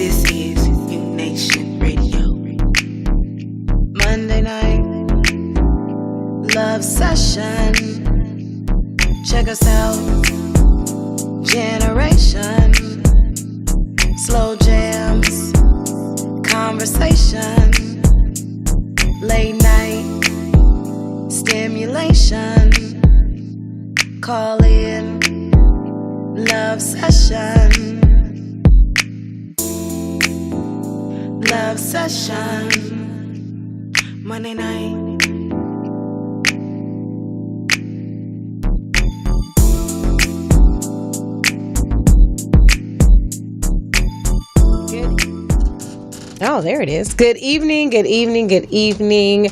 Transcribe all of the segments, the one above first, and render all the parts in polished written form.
This is U Nation Radio. Monday night love session. Check us out. Generation. Slow jams. Conversation. Late night stimulation. Call in. Love session. Love session. Monday night. Oh, there it is. Good evening, good evening, good evening.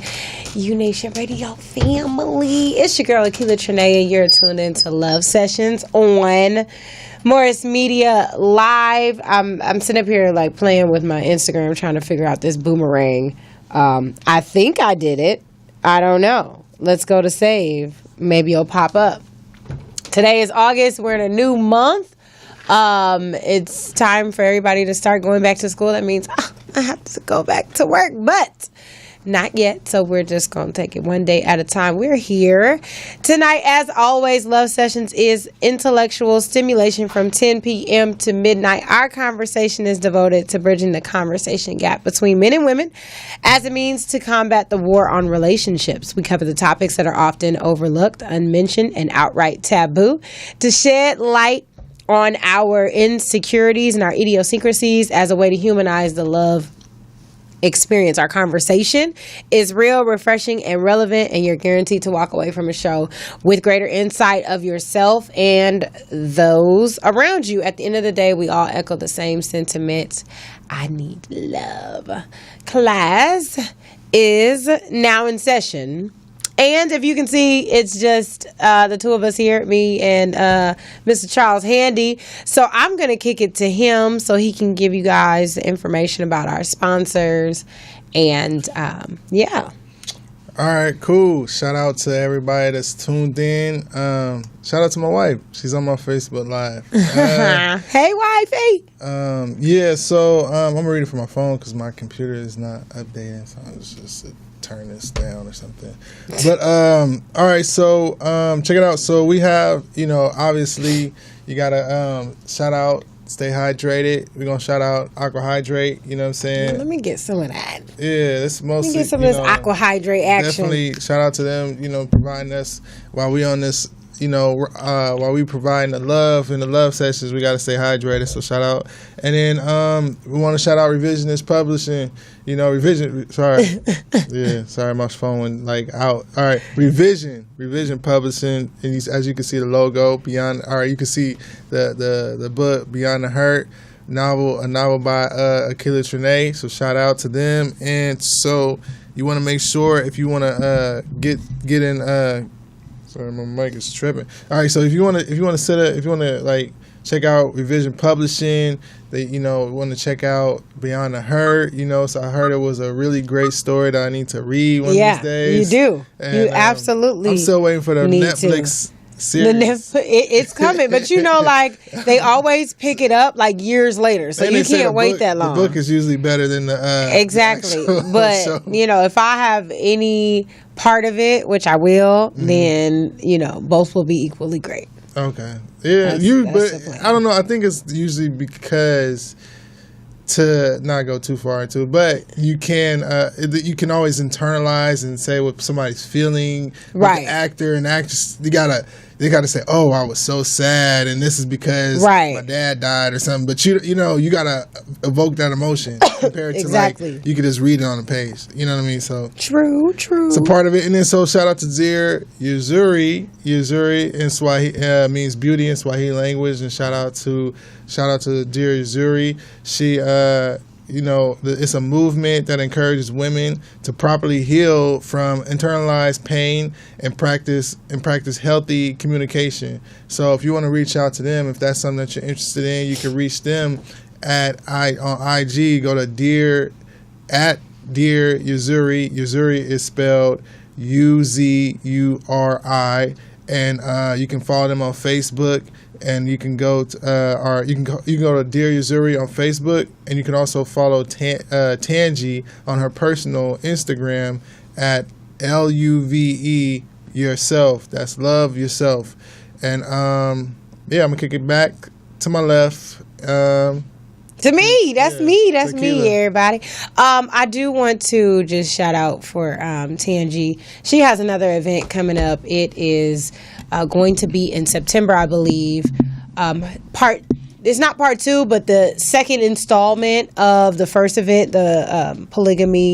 U Nation Radio family. It's your girl, Akila Trinea. You're tuned into Love Sessions on Morris Media Live. I'm sitting up here like playing with my Instagram trying to figure out this boomerang. I think I did it. I don't know. Let's go to save. Maybe it'll pop up. Today is August. We're in a new month. It's time for everybody to start going back to school. That means I have to go back to work, but not yet. So we're just going to take it one day at a time. We're here tonight. As always, Love Sessions is intellectual stimulation from 10 p.m. to midnight. Our conversation is devoted to bridging the conversation gap between men and women as a means to combat the war on relationships. We cover the topics that are often overlooked, unmentioned, and outright taboo to shed light on our insecurities and our idiosyncrasies as a way to humanize the love experience. Our conversation is real, refreshing, and relevant, and you're guaranteed to walk away from a show with greater insight of yourself and those around you. At the end of the day, we all echo the same sentiments. I need love. Class is now in session. And if you can see, it's just the two of us here, me and Mr. Charles Handy. So I'm going to kick it to him so he can give you guys information about our sponsors. And yeah. All right, cool. Shout out to everybody that's tuned in. Shout out to my wife. She's on my Facebook Live. Hey, wifey. Yeah, so I'm going to read it from my phone because my computer is not updating. So I was just turn this down or something. But all right, so check it out. So we have, obviously you gotta shout out, stay hydrated. We're gonna shout out Aqua Hydrate, you know what I'm saying? Let me get some of that. Yeah, it's mostly let me get some of this Aqua Hydrate action. Definitely shout out to them, providing us while we on this, while we providing the love in the love sessions, we got to stay hydrated. So shout out. And then we want to shout out Revisionist Publishing. Sorry, my phone went out. All right, Revision Publishing. And as you can see the logo beyond. All right, you can see the book Beyond the Hurt a novel by Akila Trinea. So shout out to them. And so you want to make sure if you want to get in. Sorry, my mic is tripping. All right, so if you want to check out Revision Publishing, they want to check out Beyond the Hurt. So I heard it was a really great story that I need to read one of these days. You do. And, you absolutely. I'm still waiting for the Netflix series. It's coming, but they always pick it up years later, so you can't wait that long. The book is usually better than the exactly. But show. If I have any part of it, which I will, then both will be equally great. Okay. Yeah, but I don't know. I think it's usually because, to not go too far into it, but you can always internalize and say what somebody's feeling. Right. The actor and actress, they gotta say, "Oh, I was so sad, and this is because my dad died or something." But you gotta evoke that emotion compared exactly. to you could just read it on a page. You know what I mean? So true. It's a part of it. And then so shout out to Dear Yuzuri in Swahili means beauty in Swahili language, and shout out to Dear Yuzuri. She it's a movement that encourages women to properly heal from internalized pain and practice healthy communication. So if you want to reach out to them, if that's something that you're interested in, you can reach them on IG. Go to Dear Yuzuri. Yuzuri is spelled Uzuri, and you can follow them on Facebook. And you can go to you can go to Dear Uzuri on Facebook, and you can also follow Tangi on her personal Instagram at LUVE yourself. That's love yourself. And I'm gonna kick it back to my left. To me, that's me, Tequila. everybody. I do want to just shout out for Tangi. She has another event coming up. It is going to be in September, I believe. It's not part 2, but the second installment of the first event, the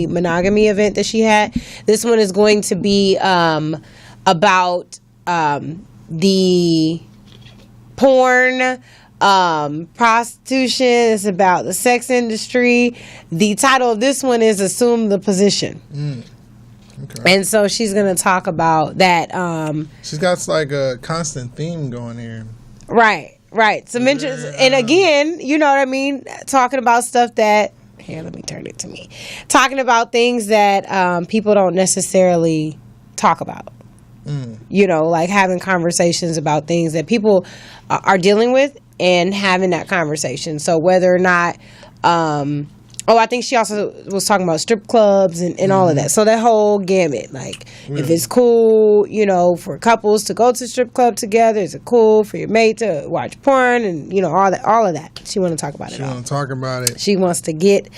monogamy event that she had. This one is going to be about the porn, prostitution. It's about the sex industry. The title of this one is Assume the Position. Okay. And so she's going to talk about that. She's got like a constant theme going here. Right. Some interest, and again, you know what I mean? Talking about stuff that, here, let me turn it to me. Talking about things that people don't necessarily talk about. You know, like having conversations about things that people are dealing with and having that conversation. So whether or not, I think she also was talking about strip clubs and all of that. So that whole gamut, like if it's cool, you know, for couples to go to a strip club together, is it cool for your mate to watch porn and, you know, all of that. She want to talk about it all. She want to talk about it. She wants to get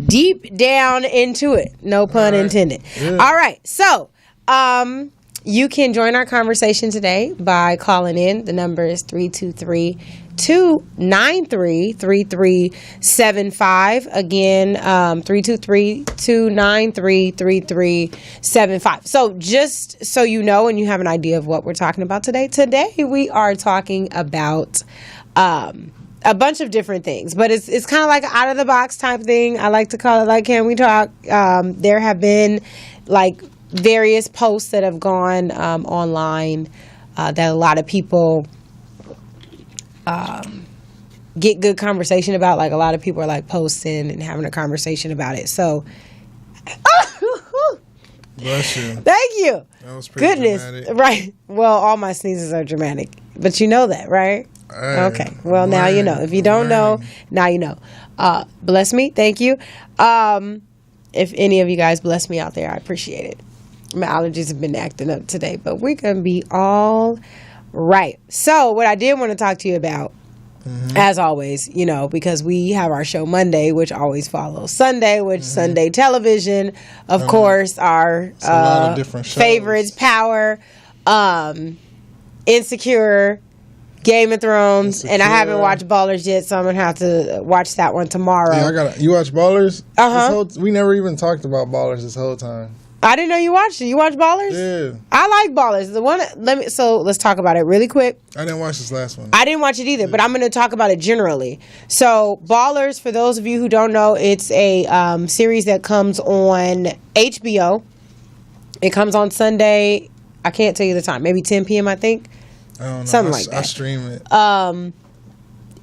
deep down into it. No pun intended. Yeah. All right. So, you can join our conversation today by calling in. The number is 323-293-3375. Again, 323-293-3375. So just so you know and you have an idea of what we're talking about today. Today we are talking about a bunch of different things, but it's kind of like an out of the box type thing. I like to call it like, can we talk? There have been like various posts that have gone online that a lot of people get good conversation about. Like a lot of people are like posting and having a conversation about it. So, Bless you. thank you. That was pretty dramatic. Right? Well, all my sneezes are dramatic, but you know that, right? Okay. Well, now you know. If you don't know, now you know. Bless me. Thank you. If any of you guys bless me out there, I appreciate it. My allergies have been acting up today, but we're going to be all right. So what I did want to talk to you about, as always, you know, because we have our show Monday, which always follows Sunday, which Sunday television, of course, our a lot of different shows. favorites, Power, Insecure, Game of Thrones, and I haven't watched Ballers yet, so I'm going to have to watch that one tomorrow. Yeah, you watch Ballers? Uh-huh. We never even talked about Ballers this whole time. I didn't know you watched it. You watch Ballers? Yeah. I like Ballers. Let's talk about it really quick. I didn't watch this last one. I didn't watch it either, but I'm going to talk about it generally. So, Ballers, for those of you who don't know, it's a series that comes on HBO. It comes on Sunday. I can't tell you the time. Maybe 10 p.m., I think. I don't know. Something like that. I stream it.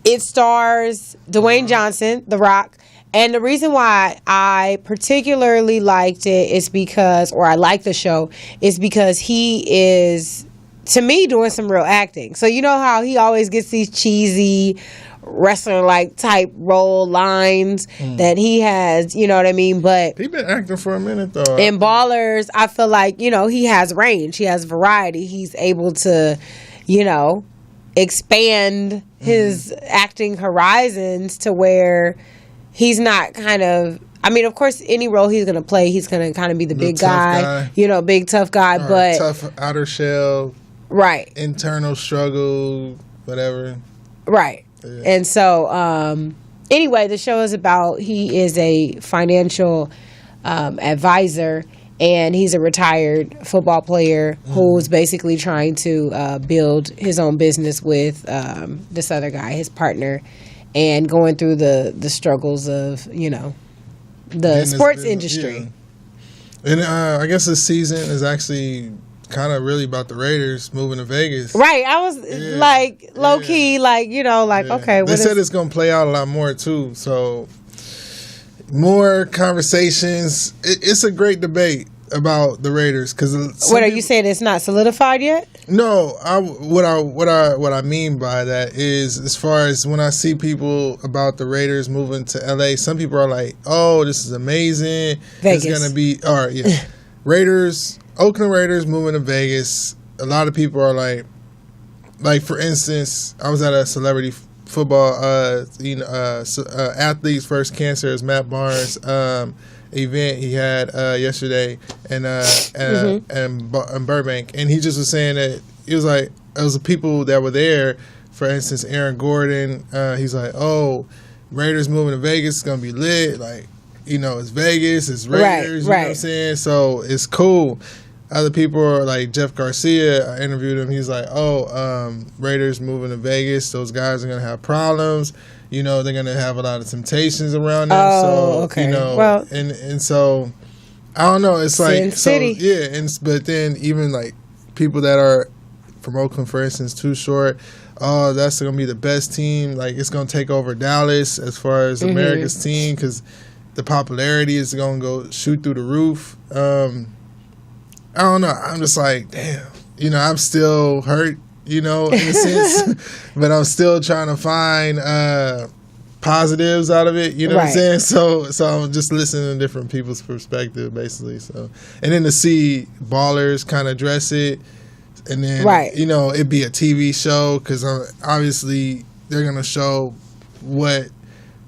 It stars Dwayne Johnson, The Rock. And the reason why I particularly liked it is because, or I like the show, is because he is, to me, doing some real acting. So you know how he always gets these cheesy wrestler-like type role lines that he has, you know what I mean? But He been acting for a minute, though. in Ballers, I feel like, you know, he has range. He has variety. He's able to, you know, expand his acting horizons to where he's not kind of, I mean, of course, any role he's going to play, he's going to kind of be the big guy, you know, big tough guy, Or but tough outer shell, right, internal struggle, whatever. right. Yeah. And so, anyway, the show is about, he is a financial advisor, and he's a retired football player who's basically trying to build his own business with this other guy, his partner, and going through the struggles of, you know, the sports industry. Yeah. And I guess this season is actually kind of really about the Raiders moving to Vegas. Right. I was like low key, like, you know, like, okay. They said it's going to play out a lot more too. So more conversations. It's a great debate. about the Raiders because What are you saying? It's not solidified yet? No, what I mean by that is, as far as when I see people about the Raiders moving to LA, some people are like, "Oh, this is amazing. Vegas. It's gonna be all right." Yeah, Raiders, Oakland Raiders moving to Vegas. A lot of people are like for instance, I was at a celebrity football, athlete's first cancer is Matt Barnes. Event he had yesterday in Burbank, and he just was saying that it was like it was the people that were there. For instance, Aaron Gordon, he's like, "Oh, Raiders moving to Vegas, it's gonna be lit. Like, it's Vegas, it's Raiders. You know what I'm saying? So it's cool." Other people are like Jeff Garcia. I interviewed him. He's like, "Oh, Raiders moving to Vegas. Those guys are gonna have problems. They're going to have a lot of temptations around them." Oh, so, okay. Well, and so, I don't know. It's like, City. Yeah. But then even like people that are from Oakland, for instance, Too Short, oh, that's going to be the best team. Like, it's going to take over Dallas as far as America's team because the popularity is going to go shoot through the roof. I don't know. I'm just like, damn. I'm still hurt. In a sense, but I'm still trying to find positives out of it. You know what I'm saying? So I'm just listening to different people's perspective, basically. So, and then to see ballers kind of address it, and then it'd be a TV show because obviously they're gonna show what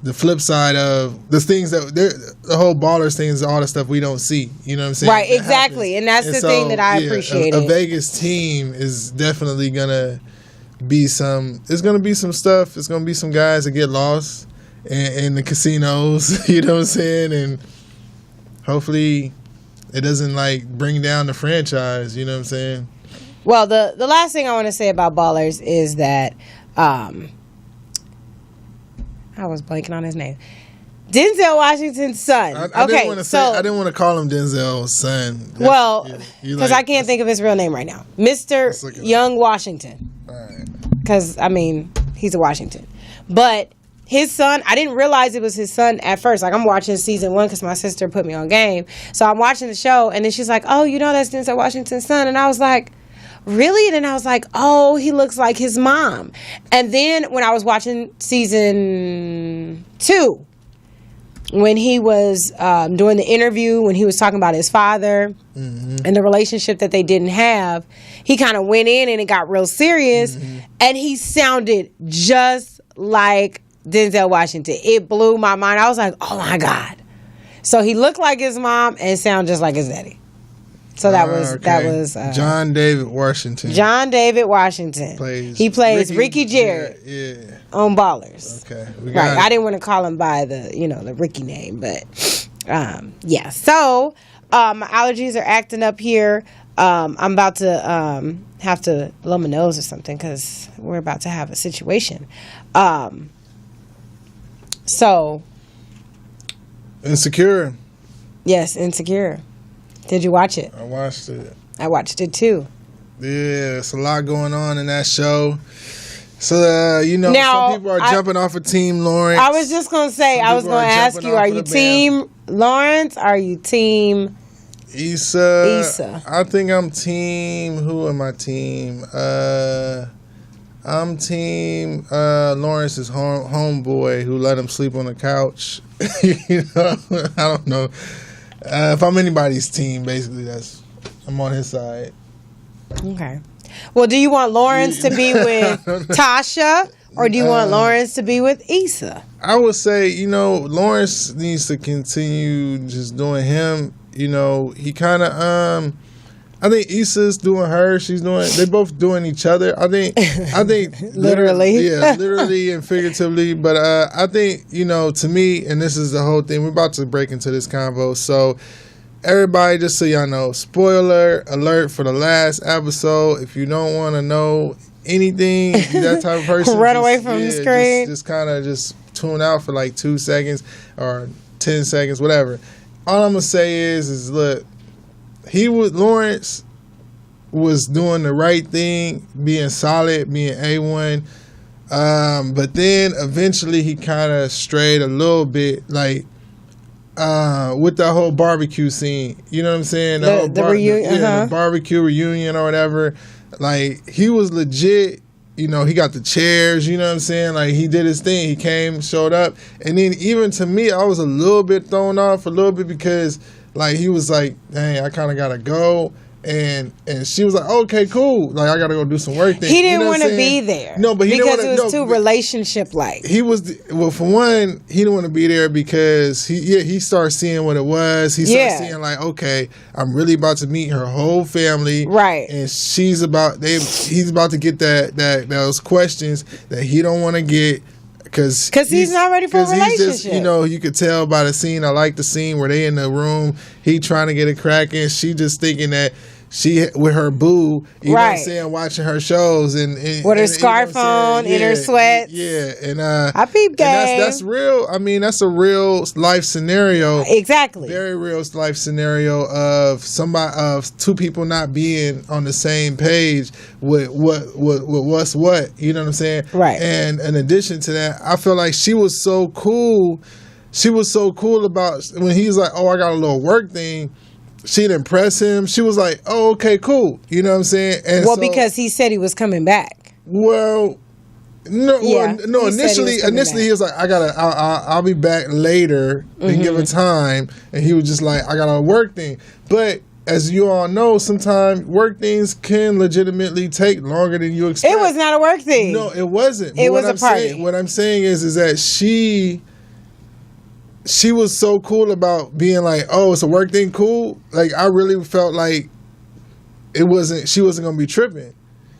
the flip side of the things that the whole ballers thing is all the stuff we don't see. You know what I'm saying? Right, exactly. And that's the thing that I appreciate. A Vegas team is definitely gonna be it's gonna be some stuff. It's gonna be some guys that get lost in the casinos. You know what I'm saying? And hopefully it doesn't like bring down the franchise. You know what I'm saying? Well, the last thing I want to say about ballers is that I was blanking on his name. Denzel Washington's son. I didn't want to call him Denzel's son. Because I can't think of his real name right now. Mr. Young Washington. All right. Because, he's a Washington. But his son, I didn't realize it was his son at first. Like, I'm watching season 1 because my sister put me on game. So I'm watching the show, and then she's like, "Oh, that's Denzel Washington's son." And I was like, "Really?" And then I was like, "Oh, he looks like his mom." And then when I was watching season 2, when he was doing the interview, when he was talking about his father and the relationship that they didn't have, he kind of went in and it got real serious, and he sounded just like Denzel Washington. It blew my mind. I was like, "Oh my God." So he looked like his mom and sounded just like his daddy. So that was John David Washington. John David Washington. He plays Ricky Jarrett on Ballers. Okay. Right. I didn't want to call him by the Ricky name, but yeah. So my allergies are acting up here. I'm about to have to blow my nose or something because we're about to have a situation. So Insecure. Yes, Insecure. Did you watch it? I watched it. I watched it too. Yeah, it's a lot going on in that show. So, now, some people are jumping off of Team Lawrence. I was just going to say, I was going to ask you, are you Team Lawrence? Are you Team Issa? I think I'm Team, who am I Team? I'm Team Lawrence's homeboy who let him sleep on the couch. I don't know. If I'm anybody's team, basically, I'm on his side. Okay. Well, do you want Lawrence to be with Tasha, or do you want Lawrence to be with Issa? I would say, Lawrence needs to continue just doing him. He kind of, I think Issa's doing her. They both doing each other. I think literally. Yeah, literally and figuratively. But I think, to me, and this is the whole thing, we're about to break into this convo. So everybody, just so y'all know, spoiler alert for the last episode. If you don't want to know anything, if you're that type of person, run away from the screen. Just kind of just tune out for like 2 seconds or 10 seconds, whatever. All I'm going to say is look, Lawrence was doing the right thing, being solid, being A1. But then eventually he kind of strayed a little bit. Like, with that whole barbecue scene. You know what I'm saying? The reunion, the barbecue reunion or whatever. Like, he was legit. You know, he got the chairs, you know what I'm saying? Like, he did his thing. He came, showed up. And then even to me, I was a little bit thrown off a little bit because, like, he was like, dang, I kind of got to go. And she was like, okay, cool. Like, I got to go do some work. He didn't want to be there. No, but he didn't because it was too relationship-like. He was, well, for one, he didn't want to be there because he started seeing what it was. He started seeing, like, okay, I'm really about to meet her whole family. Right. And he's about to get those questions that he don't want to get. Because he's not ready for a relationship. He's just, you know, you could tell by the scene. I like the scene where they in the room. He trying to get it cracking. She just thinking that she with her boo, you know what I'm saying, watching her shows and with her scarf on, in her sweats. Yeah, and I peep game. That's real. I mean, that's a real life scenario. Exactly. Very real life scenario of two people not being on the same page with what's what. You know what I'm saying? Right. And in addition to that, I feel like she was so cool. She was so cool about when he's like, "Oh, I got a little work thing." She didn't press him. She was like, "Oh, okay, cool." You know what I'm saying? And because he said he was coming back. Well, no. Initially, he was like, I'll be back later and give it time." And he was just like, "I got a work thing." But as you all know, sometimes work things can legitimately take longer than you expect. It was not a work thing. No, it wasn't. It was a party. What I'm saying is that she was so cool about being like, "Oh, it's a work thing, cool." Like, I really felt like she wasn't gonna be tripping.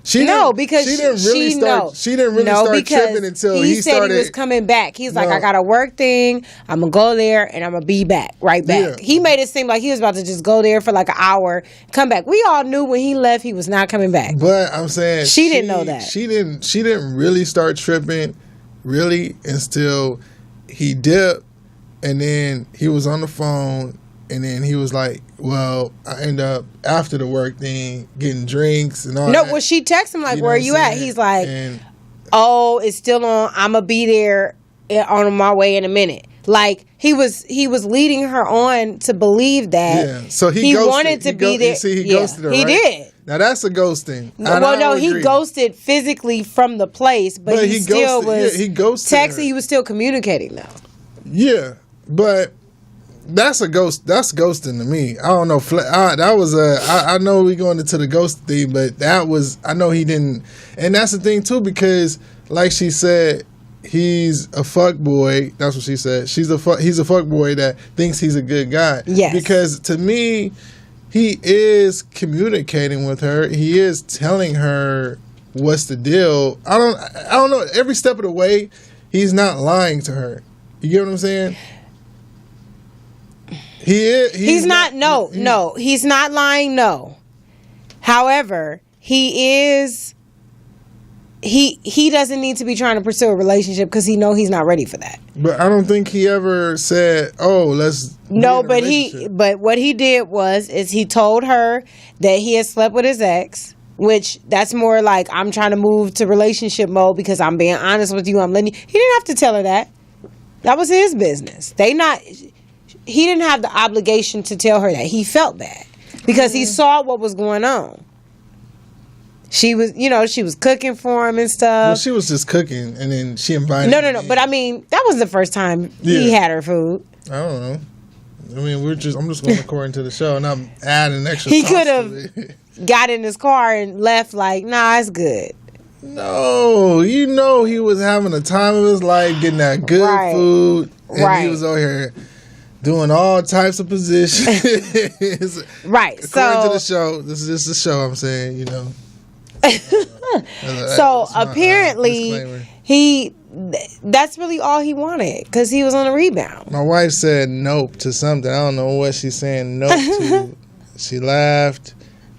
She didn't really start tripping until he said he was coming back. He's like, "I got a work thing. I'm gonna go there and I'm gonna be back, right back." Yeah. He made it seem like he was about to just go there for like an hour, come back. We all knew when he left he was not coming back. But I'm saying she didn't know that. She didn't really start tripping really until he dipped. And then he was on the phone, and then he was like, "Well, I end up after the work thing getting drinks and all that." No, well, she texted him like, "Where are you at?" He's like, "Oh, it's still on. I'm gonna be there on my way in a minute." Like, he was leading her on to believe that. Yeah. So he wanted to be there. See, he ghosted her. Right? He did. Now that's a ghosting. He ghosted physically from the place, but he still was. He ghosted texting. her. He was still communicating though. Yeah. But that's a ghost. That's ghosting to me. I don't know. That was I know we going into the ghost thing, but that was. I know he didn't. And that's the thing too, because like she said, he's a fuck boy. That's what she said. He's a fuck boy that thinks he's a good guy. Yes. Because to me, he is communicating with her. He is telling her what's the deal. I don't know. Every step of the way, he's not lying to her. You get what I'm saying? He's not lying. No. However, he doesn't need to be trying to pursue a relationship because he know he's not ready for that. But I don't think he ever said, "Oh, let's." No, but what he did is he told her that he had slept with his ex, which that's more like, I'm trying to move to relationship mode because I'm being honest with you. I'm letting you. He didn't have to tell her that. That was his business. He didn't have the obligation to tell her that. He felt bad because he saw what was going on. She was cooking for him and stuff. Well, she was just cooking, and then she invited him. No. But I mean, that was the first time he had her food. I don't know. I mean, I'm just going according to the show, and I'm adding extra. He could have got in his car and left like, "Nah, it's good." No, he was having the time of his life, getting that good food, and he was over here doing all types of positions. Right. According to the show, this is just the show. I'm saying, So apparently, that's really all he wanted because he was on a rebound. My wife said nope to something. I don't know what she's saying nope to. She laughed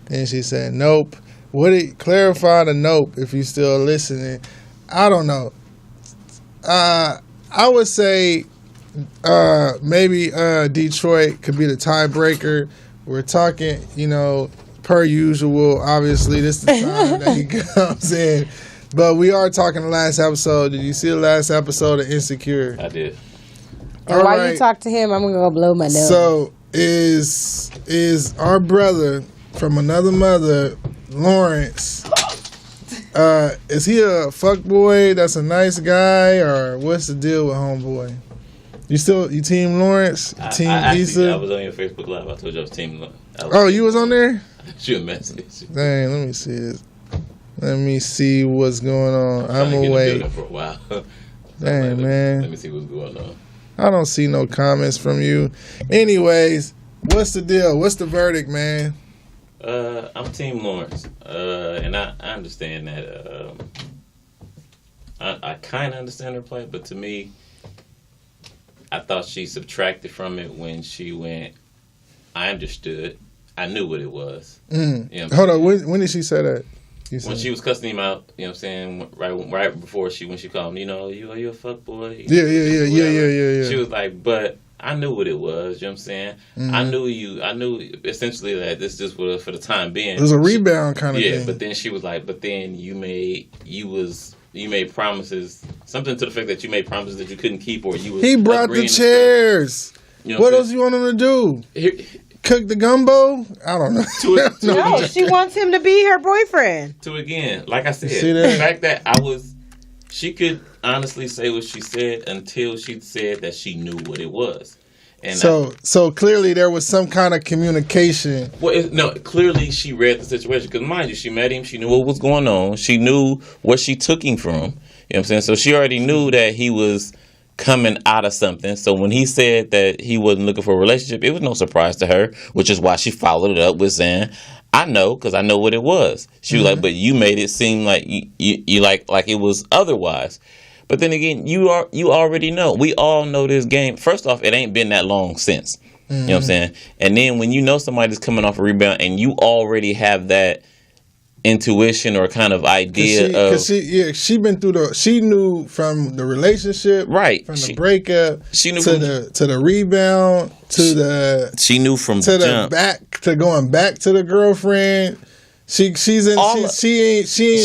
and she said nope. Clarify the nope if you're still listening. I don't know. I would say maybe Detroit could be the tiebreaker. We're talking, per usual. Obviously, this is the time that he comes in. But we are talking the last episode. Did you see the last episode of Insecure? I did. And All while right. you talk to him, I'm gonna go blow my nose. So is our brother from another mother, Lawrence? Is he a fuck boy that's a nice guy, or what's the deal with homeboy? You team Lawrence? Team I Issa? was on your Facebook Live. I told you I was team. Oh, you was on there? Shoot a message. Dang, let me see this. Let me see what's going on. I'm Trying to get in the away. building for a while. Dang, man. Let me see what's going on. I don't see no comments from you. Anyways, what's the deal? What's the verdict, man? I'm Team Lawrence, and I understand that. I kind of understand her plight, but to me, I thought she subtracted from it when she went. I understood. I knew what it was. Mm. You know Hold on. When did she say that? when she was cussing him out, you know what I'm saying, right before when she called him, you know, you a fuck boy. Yeah. She was like, but I knew what it was, you know what I'm saying? Mm-hmm. I knew essentially that this just was for the time being. It was a rebound kind of thing. Yeah, but then she was like, but then you made promises, something to the fact that you made promises that you couldn't keep, or you was He brought the agreeing to chairs. You know What I'm else you want him to do? saying? Cook the gumbo? I don't know. No, she wants him to be her boyfriend. To again, like I said, See the that? fact that she could honestly say what she said until she said that she knew what it was. And So clearly there was some kind of communication. clearly she read the situation. Because mind you, she met him. She knew what was going on. She knew what she took him from. You know what I'm saying? So she already knew that he was coming out of something. So when he said that he wasn't looking for a relationship, it was no surprise to her, which is why she followed it up with saying, I know, because I know what it was. She was like, but you made it seem like you like it was otherwise. But then again, you already know. We all know this game. First off, it ain't been that long since. You know what I'm saying? And then when you know somebody's coming off a rebound and you already have that intuition or kind of idea she been through she knew from the relationship, right, from the breakup, she knew to the rebound, she knew from to jump. the back, to going back to the girlfriend. She ain't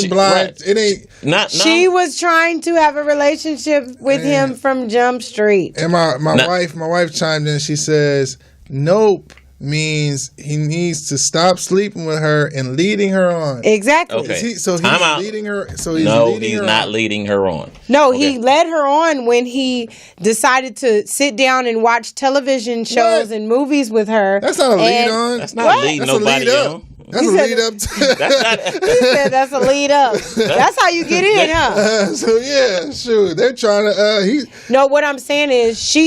blind. Right. It ain't. She was trying to have a relationship with him from Jump Street. And my wife chimed in. She says, "Nope." Means he needs to stop sleeping with her and leading her on. Exactly. Okay. He's leading her. So he's not leading her on. No, Okay. he led her on when he decided to sit down and watch television shows and movies with her. That's not a lead on. That's not leading nobody on. That's a lead up. That's not. He said that's a lead up. That's how you get in, huh? So yeah, sure. They're trying to. No, what I'm saying is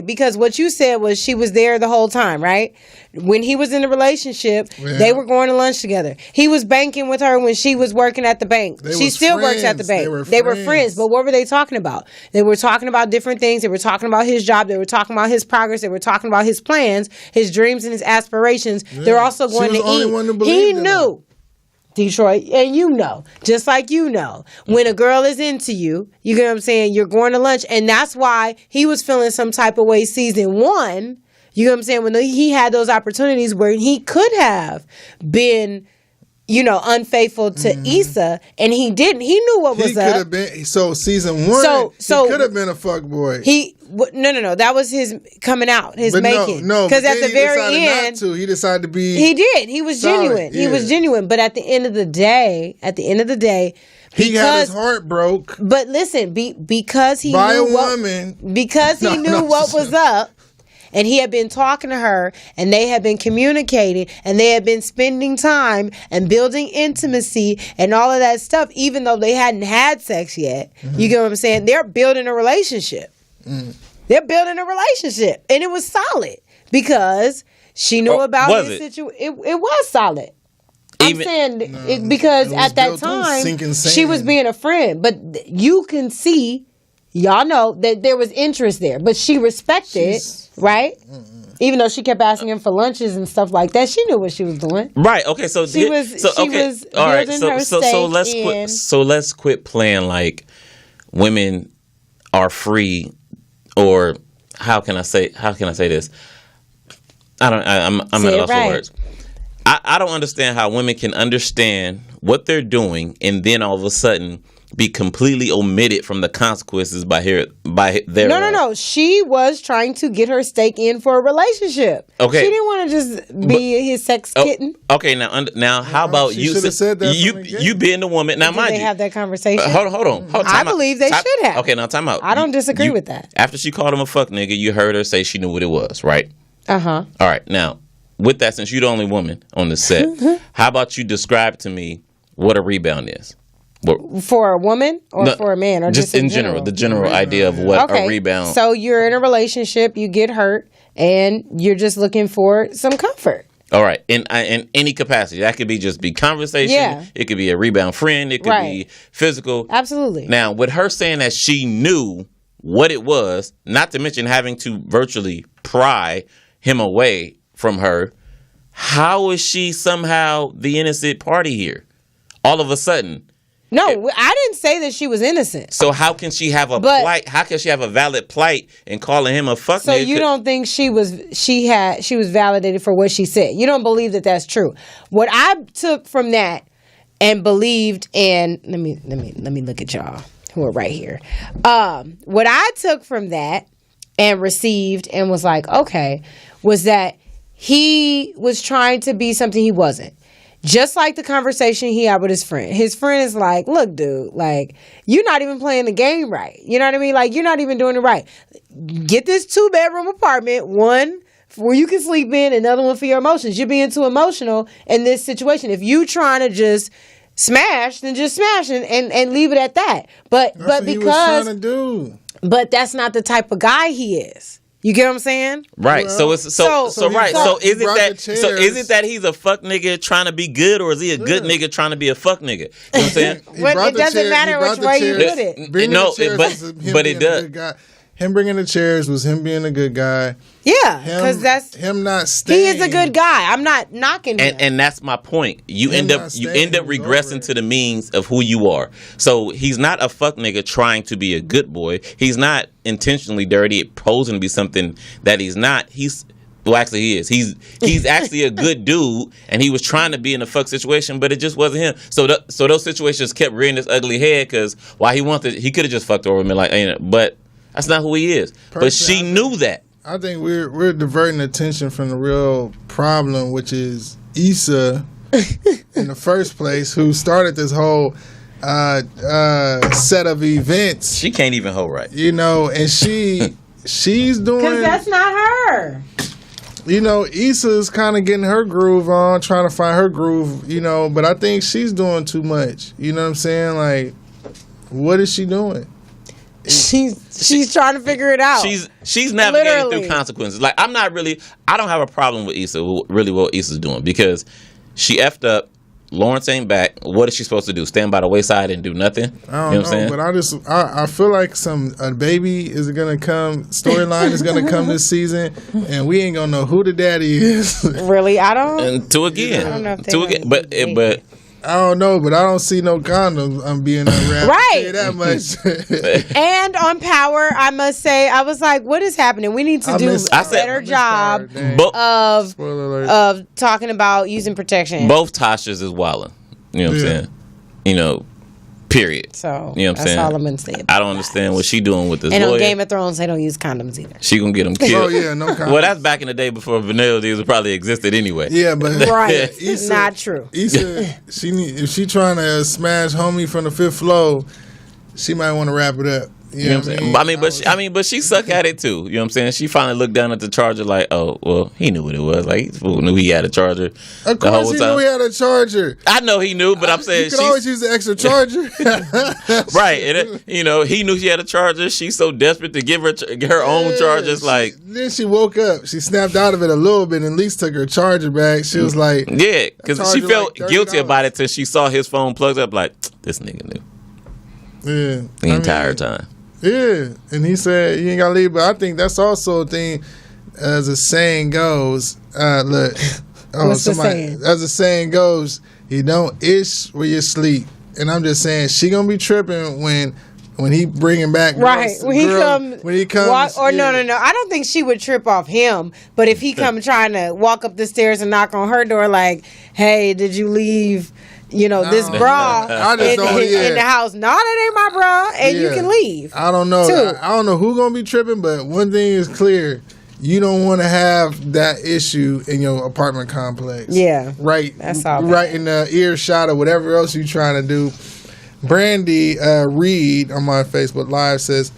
because what you said was she was there the whole time, right? When he was in a relationship, they were going to lunch together. He was banking with her when she was working at the bank. She still works at the bank. They were friends. But what were they talking about? They were talking about different things. They were talking about his job. They were talking about his progress. They were talking about his plans, his dreams, and his aspirations. Yeah. They're also going She was to the only eat. one to He believe in knew. Detroit, and you know, just like you know, when a girl is into you, you get what I'm saying, you're going to lunch, and that's why he was feeling some type of way season 1, you know what I'm saying, when he had those opportunities where he could have been, unfaithful to Issa, and he didn't. He knew what was up. He could have been, so season 1, he could have been a fuck boy. No, that was his coming out, his making. No, because at the very end, he decided to be. He did. He was solid, genuine. He was genuine. But at the end of the day, he had his heart broke. But listen, because he by knew a woman, because he knew what was up. And he had been talking to her, and they had been communicating, and they had been spending time and building intimacy and all of that stuff, even though they hadn't had sex yet. You get what I'm saying? They're building a relationship. They're building a relationship. And it was solid because she knew about his situation. It was solid. I'm saying because at that time, she was being a friend. But you can see, y'all know that there was interest there. But she respected, right? Even though she kept asking him for lunches and stuff like that, she knew what she was doing. Right. Okay. So she was building her stake so let's quit playing like women are free, or how can I say this? I'm at a loss for words. I don't understand how women can understand what they're doing and then all of a sudden be completely omitted from the consequences by their No. She was trying to get her stake in for a relationship. Okay. She didn't want to just be his sex kitten. Okay, now how about she you? should've said that you from the get. you being the woman. Now, Did mind they you, have that conversation? hold on. I believe they should have. Okay, now time out. I don't disagree with that. After she called him a fuck nigga, you heard her say she knew what it was, right? Uh-huh. All right, now with that, since you're the only woman on the set, how about you describe to me what a rebound is? For a woman or No, for a man, or just in general, the general idea of what a rebound. So you're in a relationship, you get hurt, and you're just looking for some comfort. All right, in any capacity, that could be conversation. Yeah. It could be a rebound friend. It could be physical. Absolutely. Now, with her saying that she knew what it was, not to mention having to virtually pry him away from her, how is she somehow the innocent party here? All of a sudden. No, I didn't say that she was innocent. So how can she have a plight? How can she have a valid plight in calling him a fuck nigga? So you don't think she was validated for what she said? You don't believe that that's true? What I took from that and believed, and let me look at y'all who are right here. What I took from that and received and was like, okay, was that he was trying to be something he wasn't. Just like the conversation he had with his friend. His friend is like, look, dude, like, you're not even playing the game right. You know what I mean? Like, you're not even doing it right. Get this 2-bedroom apartment, one where you can sleep in, another one for your emotions. You're being too emotional in this situation. If you trying to just smash, then just smash and leave it at that. But That's what he was because, trying to do. but that's not the type of guy he is. You get what I'm saying? Right. Well, so it's so right. So he is it brought that the so is chairs. it that he's a fuck nigga trying to be good, or is he a good nigga trying to be a fuck nigga? You know what I'm saying? Well, brought it the doesn't chairs- matter he brought which the way you chairs. put it. Bringing No, the chairs but- was him but being it a does. good guy. Him bringing the chairs was him being a good guy. Yeah, Him, because that's him not he staying. is a good guy. I'm not knocking him. And that's my point. You Him end up not staying was regressing over to the means of who you are. So he's not a fuck nigga trying to be a good boy. He's not intentionally dirty, posing to be something that he's not. Well, actually, he is. He's actually a good dude, and he was trying to be in a fuck situation, but it just wasn't him. So those situations kept rearing this ugly head because while he could have just fucked over him and like, but that's not who he is. But she knew that. I think we're diverting attention from the real problem, which is Issa in the first place, who started this whole set of events. She can't even hold right. You know, and she's doing. Because that's not her. You know, Issa's kind of getting her groove on, trying to find her groove, you know, but I think she's doing too much. You know what I'm saying? Like, what is she doing? She's trying to figure it out. She's navigating Literally. through consequences. Like, I don't have a problem with Issa, really what Issa's doing, because she effed up. Lawrence ain't back. What is she supposed to do? Stand by the wayside and do nothing? I don't You know what I'm know, saying? but I feel like a baby is gonna come. Storyline is gonna come this season, and we ain't gonna know who the daddy is. Really, I don't. And to again, I don't know if they to know again, who but the baby but I don't know, but I don't see no condoms. I'm being unwrapped. Right. That much. And on Power, I must say, I was like, what is happening? We need to do a better job of Spoiler alert. of talking about using protection. both Tashas is wilding. You know what I'm Yeah. saying? You know, period. So You know what I'm that's saying? all I'm gonna say. I don't understand what she doing with this And lawyer. on Game of Thrones, they don't use condoms either. She gonna get him Oh killed. yeah, no condoms. Well, that's back in the day before vanilla deals probably existed anyway. Yeah, but Right. Issa- Not true. Issa, if she trying to smash homie from the fifth floor, she might want to wrap it up. You know what I'm saying? But she suck at it too. You know what I'm saying? She finally looked down at the charger like, oh, well, he kneut what it was. Like, he knew he had a charger. Of the course, whole he time. knew he had a charger. I know he knew, but I'm saying You could always use the extra charger. right. And you know, he knew she had a charger. She's so desperate to give her own chargers. Like, Then she woke up. She snapped out of it a little bit and at least took her charger back. She was like, yeah, because she charger felt like guilty $30. about it till she saw his phone plugged up. Like, this nigga knew yeah. the entire time. Yeah. And he said, you ain't got to leave. But I think that's also a thing, as the saying goes. Look. What's the saying? As the saying goes, you don't ish where you sleep. And I'm just saying, she going to be tripping when he bringing back Right. girls- When he girl- comes. when he comes No. yeah. I don't think she would trip off him. But if he come trying to walk up the stairs and knock on her door like, hey, did you leave, this bra I just don't- in the house. No, that ain't my bra, and you Yeah. can leave. I don't know. Too. I don't know who's gonna be tripping, but one thing is clear: you don't want to have that issue in your apartment complex. Yeah. right. That's all Right in the earshot or whatever else you're trying to do. Brandy Reed on my Facebook Live says,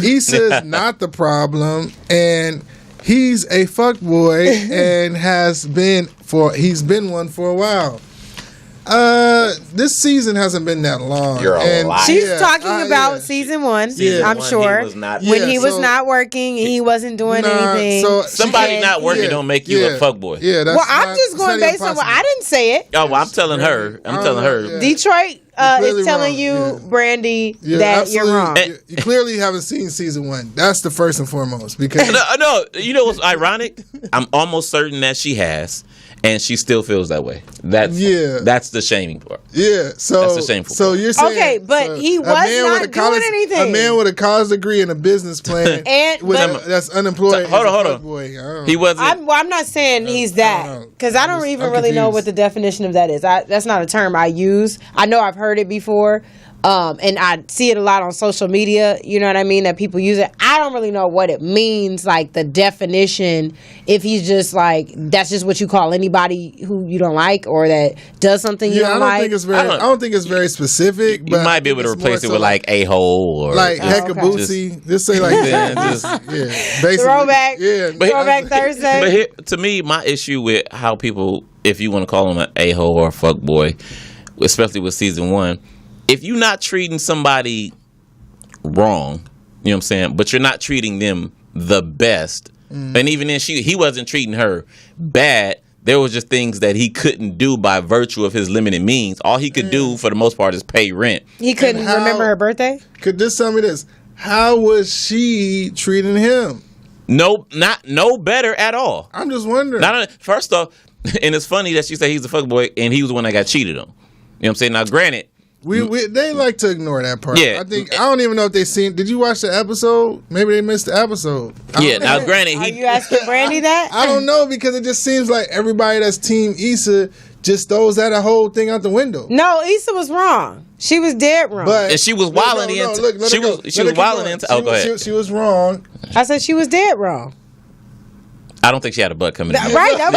Issa's not the problem, and he's a fuckboy and he's been one for a while. This season hasn't been that long. You're a liar. She's Yeah, talking about yeah. season one. Season I'm one, sure he was not- when Yeah, he was so- not working and he wasn't doing Nah, anything. so- Somebody not working Yeah, don't make you a fuckboy. Yeah, that's well, I'm not- just it's going not based on what impossible. I didn't say it. Oh, well, I'm telling her. I'm telling her. Yeah. Detroit clearly is telling wrong, you, yeah. Brandy, Yeah, that you're absolutely. wrong. You clearly haven't seen season one. That's the first and foremost because No, you know what's ironic? I'm almost certain that she has, and she still feels that way. That's the shaming part. yeah. So That's the shameful So part. you're saying Okay, but so he a was man not with a college, doing anything. A man with a college degree and a business plan And- but- that's unemployed. So, hold on. Boy, He wasn't. I'm not saying he's that know. because I don't even I'm really know confused. what the definition of that is. That's not a term I use. I know I've heard it before, and I see it a lot on social media. You know what I mean? That people use it. I don't really know what it means, like the definition. If he's just like that's just what you call anybody who you don't like or that does something you Yeah, I don't don't like. think it's very. I I don't- don't think it's very specific. You But might be able to it's more replace it so with like a hole or like okay. Hekabusi. Just say like Yeah, that. just- Yeah, basically. Throwback. Yeah, Throwback Thursday. But here, to me, my issue with how people, if you want to call them an a-hole or a fuckboy, especially with season one, if you're not treating somebody wrong, you know what I'm saying, but you're not treating them the best, and even then he wasn't treating her bad. There was just things that he couldn't do by virtue of his limited means. All he could do for the most part is pay rent. He couldn't And how- remember her birthday. Could this tell me this? How was she treating him? No better at all. I'm just wondering. First off, and it's funny that you say he's a fuckboy and he was the one that got cheated on. You know what I'm saying? Now, granted, They like to ignore that part. Yeah. I don't even know if they seen. Did you watch the episode? Maybe they missed the episode. I yeah. don't Now, know. granted, Are you asking Brandy that? I don't know because it just seems like everybody that's Team Issa just throws that whole thing out the window. No, Issa was wrong. She was dead wrong. But And she was wilding into- let she her go. was- she Let was her keep wilding going. into- oh, go ahead. She was wrong. I said she was dead wrong. I don't think she had a butt coming in. Right? That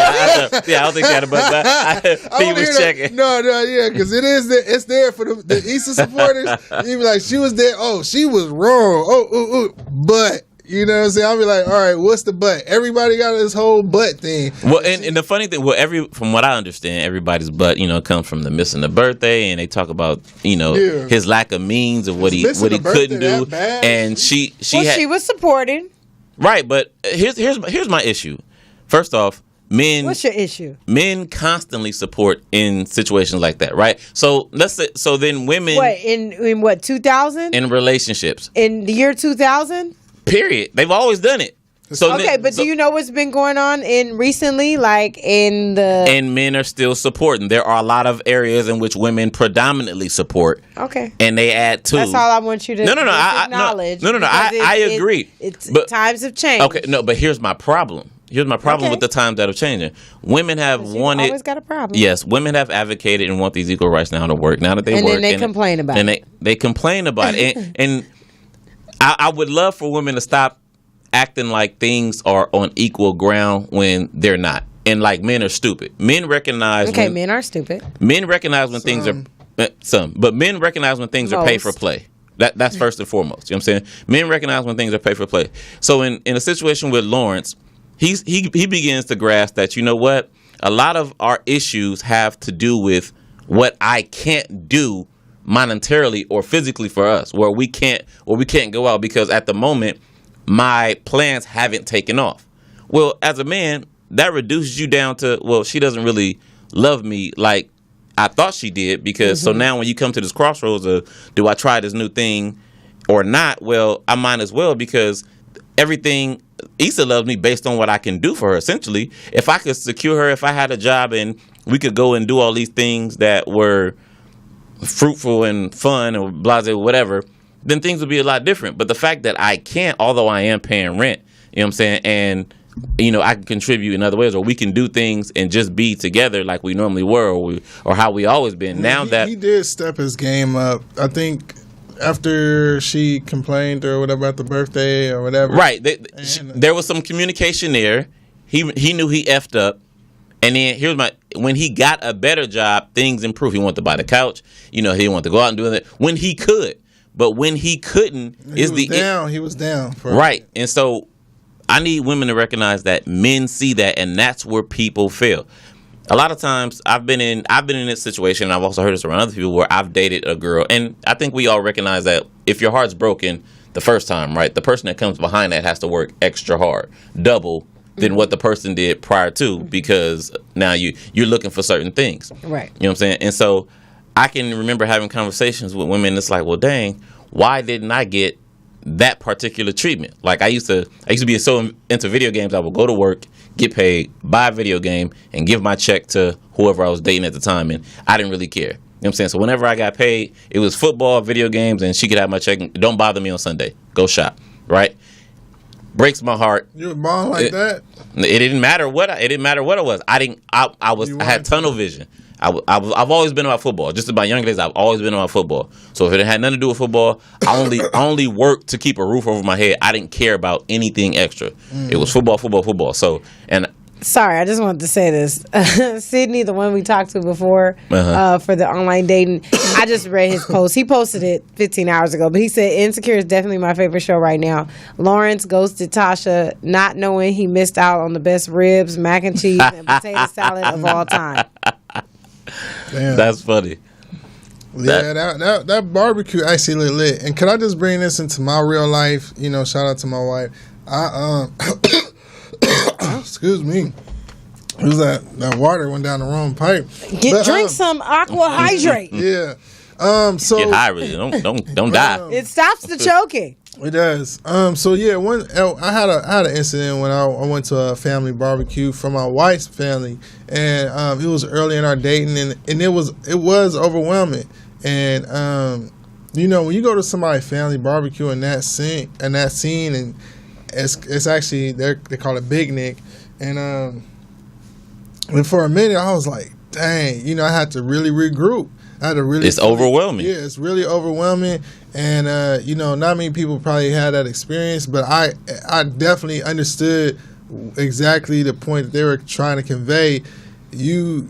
was it. Yeah, I don't think she had a butt. He wanna was hear that. checking. No, yeah, because it's there for the Issa supporters. You be like, she was there. Oh, she was wrong. But you know what I'm saying? I'll be like, all right, what's the but? Everybody got this whole butt thing. Well, and the funny thing, from what I understand, everybody's butt, comes from the missing the birthday, and they talk about, Yeah. his lack of means of what he Missing the birthday couldn't do, that bad? and she Well, had she was supported. right. But here's my issue. First off, What's your issue? men constantly support in situations like that, right? So let's say, then women What in what 2000? in relationships, In the year 2000? period, they've always done it. So Okay, but do you know what's been going on in recently, like in the? and men are still supporting. There are a lot of areas in which women predominantly support, Okay, and they add to. that's all I want you to No, acknowledge. no. because I agree. It's But- times have changed. Okay, no, but here's my problem. Okay. With the times that are changing. Women have You wanted. always got a problem. Yes, women have advocated and want these equal rights now to work. Now that they And work, then they complain about and it. they complain about it. And I would love for women to stop acting like things are on equal ground when they're not. And like men are stupid. Men recognize. Okay, when, men are stupid. Men recognize when things are but men recognize when things are paid for Most. play. That's first and foremost. You know what I'm saying? Men recognize when things are paid for play. So in a situation with Lawrence, he begins to grasp that, you know what? A lot of our issues have to do with what I can't do monetarily or physically for us, where we can't go out because at the moment my plans haven't taken off. Well, as a man, that reduces you down to, well, she doesn't really love me like I thought she did, because so now when you come to this crossroads of, do I try this new thing or not? Well, I might as well, because everything, Issa loves me based on what I can do for her. Essentially, if I could secure her, if I had a job and we could go and do all these things that were fruitful and fun or blase or whatever, then things would be a lot different. But the fact that I can't, although I am paying rent, you know what I'm saying, and I can contribute in other ways, or we can do things and just be together like we normally were, or how we always been. Now that he did step his game up, I think after she complained or whatever at the birthday or whatever. Right, there was some communication there. He knew he effed up, and then when he got a better job, things improved. He wanted to buy the couch. He wanted to go out and do that when he could, but when he couldn't, he was down. Right, and so I need women to recognize that men see that, and that's where people fail. A lot of times, I've been in this situation, and I've also heard this around other people where I've dated a girl, and I think we all recognize that if your heart's broken the first time, right, the person that comes behind that has to work extra hard, double than what the person did prior to, because now you're looking for certain things. Right. You know what I'm saying? And so I can remember having conversations with women. It's like, well, dang, why didn't I get that particular treatment? Like I used to be so into video games, I would go to work, get paid, buy a video game, and give my check to whoever I was dating at the time, and I didn't really care. You know what I'm saying? So whenever I got paid, it was football, video games, and she could have my check. Don't bother me on Sunday. Go shop. Right? Breaks my heart. You were born like that? It didn't matter what it was. I had tunnel vision. I've always been about football. Just about young days, I've always been about football. So if it had nothing to do with football, I only worked to keep a roof over my head. I didn't care about anything extra. It was football. So, and sorry, I just wanted to say this. Sydney, the one we talked to before for the online dating, I just read his post. He posted it 15 hours ago, but he said, Insecure is definitely my favorite show right now. Lawrence ghosted Tasha, not knowing he missed out on the best ribs, mac and cheese, and potato salad of all time. Damn. That's funny. Yeah, that barbecue actually lit. And can I just bring this into my real life? Shout out to my wife. Excuse me. It was that water went down the wrong pipe. Drink some Aqua Hydrate. Yeah. So get high, really. Don't die. It stops the choking. It does. So yeah, I had an incident when I went to a family barbecue for my wife's family, and it was early in our dating, and it was overwhelming. And when you go to somebody's family barbecue in that scene, and it's actually they call it Big Nick, and for a minute I was like, dang, I had to really regroup. It's overwhelming. Yeah, it's really overwhelming. And, not many people probably had that experience, but I definitely understood exactly the point that they were trying to convey. He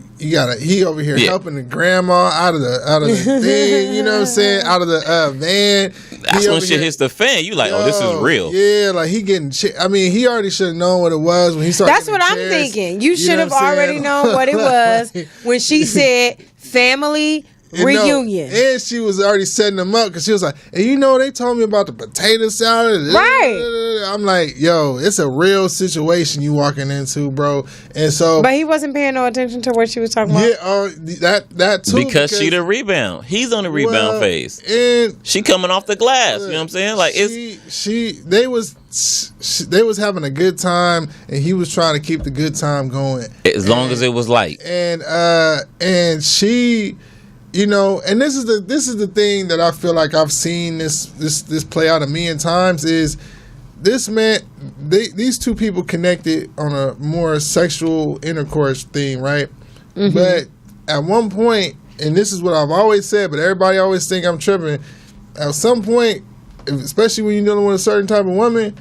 over here helping the grandma out of the thing, you know what I'm saying, out of the van. That's when shit hits the fan. You like, this is real. Yeah, like he getting shit. I mean, he already should have known what it was when he started. That's what I'm thinking. You should have already known what it was when she said family reunion. And she was already setting them up because she was like, and they told me about the potato salad. Right. I'm like, yo, it's a real situation you walking into, bro. And so, but he wasn't paying no attention to what she was talking about. Yeah, that too. Because she the rebound. He's on the rebound phase. And she coming off the glass. You know what I'm saying? Like they was having a good time, and he was trying to keep the good time going as long as it was light. And she. And this is the thing that I feel like I've seen this play out a million times is this man, these two people connected on a more sexual intercourse thing, right? Mm-hmm. But at one point, and this is what I've always said, but everybody always think I'm tripping. At some point, especially when you're dealing with a certain type of woman,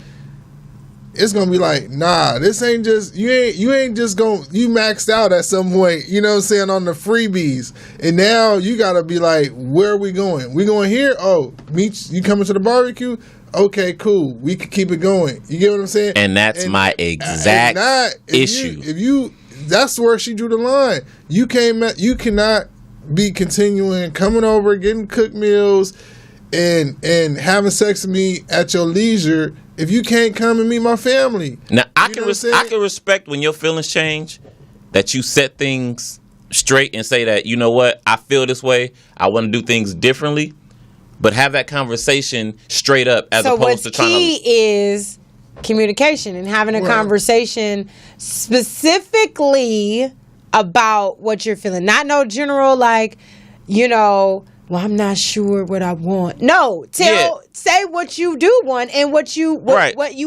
it's gonna be like, nah, this ain't just you ain't just gonna you maxed out at some point, you know what I'm saying, on the freebies. And now you gotta be like, where are we going? We going here? Oh, you coming to the barbecue? Okay, cool. We can keep it going. You get what I'm saying? And that's my exact issue. That's where she drew the line. You cannot be continuing coming over, getting cooked meals and having sex with me at your leisure if you can't come and meet my family. Now I can respect when your feelings change, that you set things straight and say that, you know what, I feel this way, I want to do things differently, but have that conversation straight up as opposed to trying to. So what's key is communication and having a conversation specifically about what you're feeling, not no general like, well, I'm not sure what I want. No, say what you do want and what you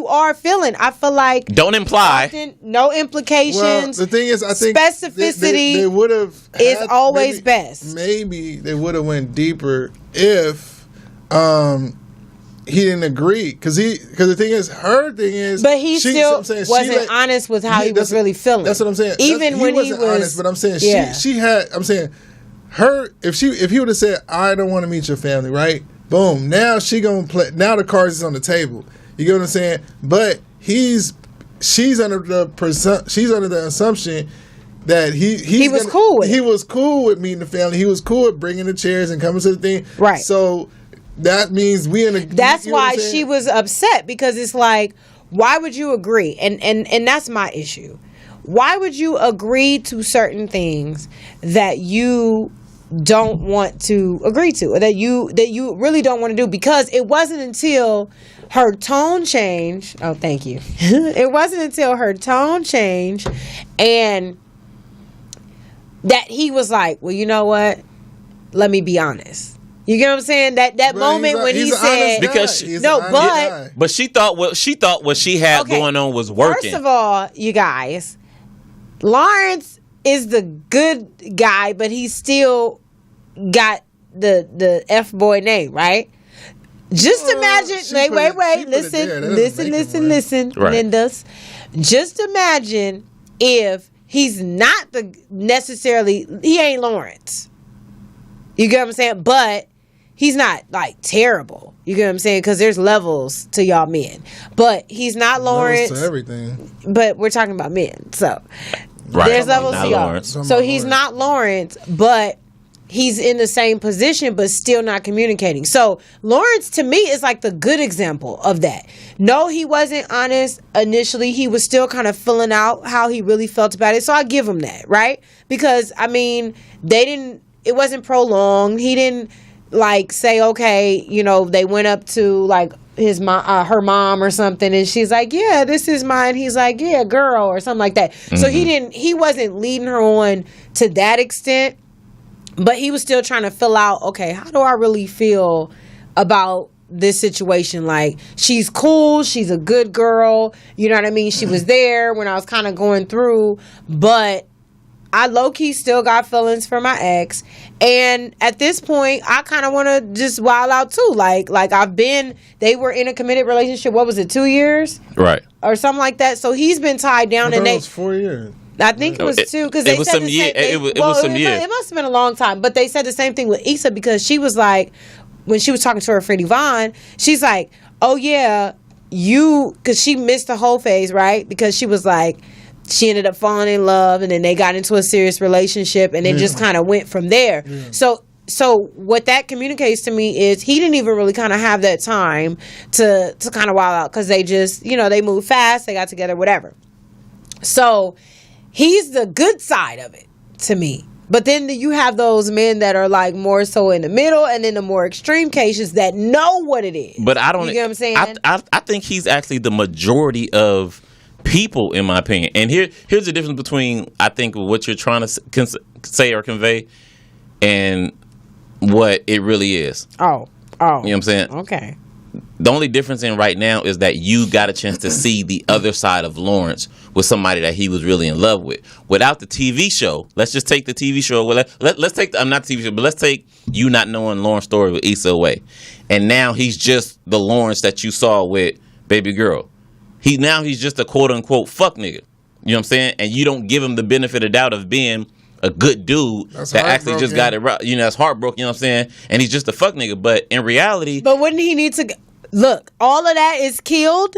are feeling. I feel like don't imply. often, no implications. Well, the thing is, I think specificity they would have is always best. Maybe they would have went deeper if he didn't agree, because the thing is, her thing is, but he still wasn't honest with how he was really feeling. That's what I'm saying. Even when he was honest, but I'm saying she had. I'm saying her, if he would have said, I don't want to meet your family, right? Boom. Now she gonna play. Now the cards is on the table. You get what I'm saying? But she's under the assumption that he was cool with it. He was cool with meeting the family. He was cool with bringing the chairs and coming to the thing. Right. So that means that's why she was upset, because it's like, why would you agree? And that's my issue. Why would you agree to certain things that you don't want to agree to, or that you really don't want to do? Because it wasn't until her tone changed. Oh, thank you. It wasn't until her tone changed and that he was like, well, you know what? Let me be honest. You get what I'm saying? That moment when he said, because but she thought what she had going on was working. First of all, you guys, Lawrence is the good guy, but he still got the F boy name, right? Just imagine. Wait. Listen, right. Lindas. Just imagine if he's not he ain't Lawrence. You get what I'm saying? But he's not like terrible. You get what I'm saying? Because there's levels to y'all men. But he's not Lawrence. Levels to everything. But we're talking about men. So right. There's levels not to y'all. Lawrence. So he's not Lawrence, but he's in the same position, but still not communicating. So Lawrence, to me, is like the good example of that. No, he wasn't honest initially. He was still kind of filling out how he really felt about it. So I give him that, right? Because, I mean, it wasn't prolonged. He didn't like say, okay, they went up to like his mom, her mom or something, and she's like, yeah, this is mine. He's like, yeah, girl, or something like that. Mm-hmm. So he wasn't leading her on to that extent, but he was still trying to fill out, okay, how do I really feel about this situation? Like, she's cool, she's a good girl, you know what I mean? She was there when I was kind of going through, but I low-key still got feelings for my ex. And at this point, I kind of want to just wild out too. Like they were in a committed relationship, what was it, 2 years? Right. Or something like that. So he's been tied down. I thought it was 4 years. I think it was 2, because they said the same thing. It was some years. It must have been a long time. But they said the same thing with Issa, because she was like, when she was talking to her friend Yvonne, she's like, oh yeah, because she missed the whole phase, right? Because she was like, she ended up falling in love, and then they got into a serious relationship, and it just kind of went from there. Yeah. So what that communicates to me is he didn't even really kind of have that time to kind of wild out, because they just, they moved fast, they got together, whatever. So he's the good side of it to me. But then you have those men that are like more so in the middle, and then the more extreme cases that know what it is. But I don't. You get what I'm saying? I think he's actually the majority of people, in my opinion. And here's the difference between, I think, what you're trying to say or convey and what it really is. Oh. You know what I'm saying? Okay. The only difference in right now is that you got a chance to see the other side of Lawrence with somebody that he was really in love with. Without the TV show, let's just take the TV show. Well, let's take not the TV show, but let's take you not knowing Lawrence's story with Issa away. And now he's just the Lawrence that you saw with Baby Girl. He's just a quote unquote fuck nigga. You know what I'm saying? And you don't give him the benefit of doubt of being a good dude that actually just got it right. That's heartbroken, you know what I'm saying? And he's just a fuck nigga. But in reality, but wouldn't he need to look? All of that is killed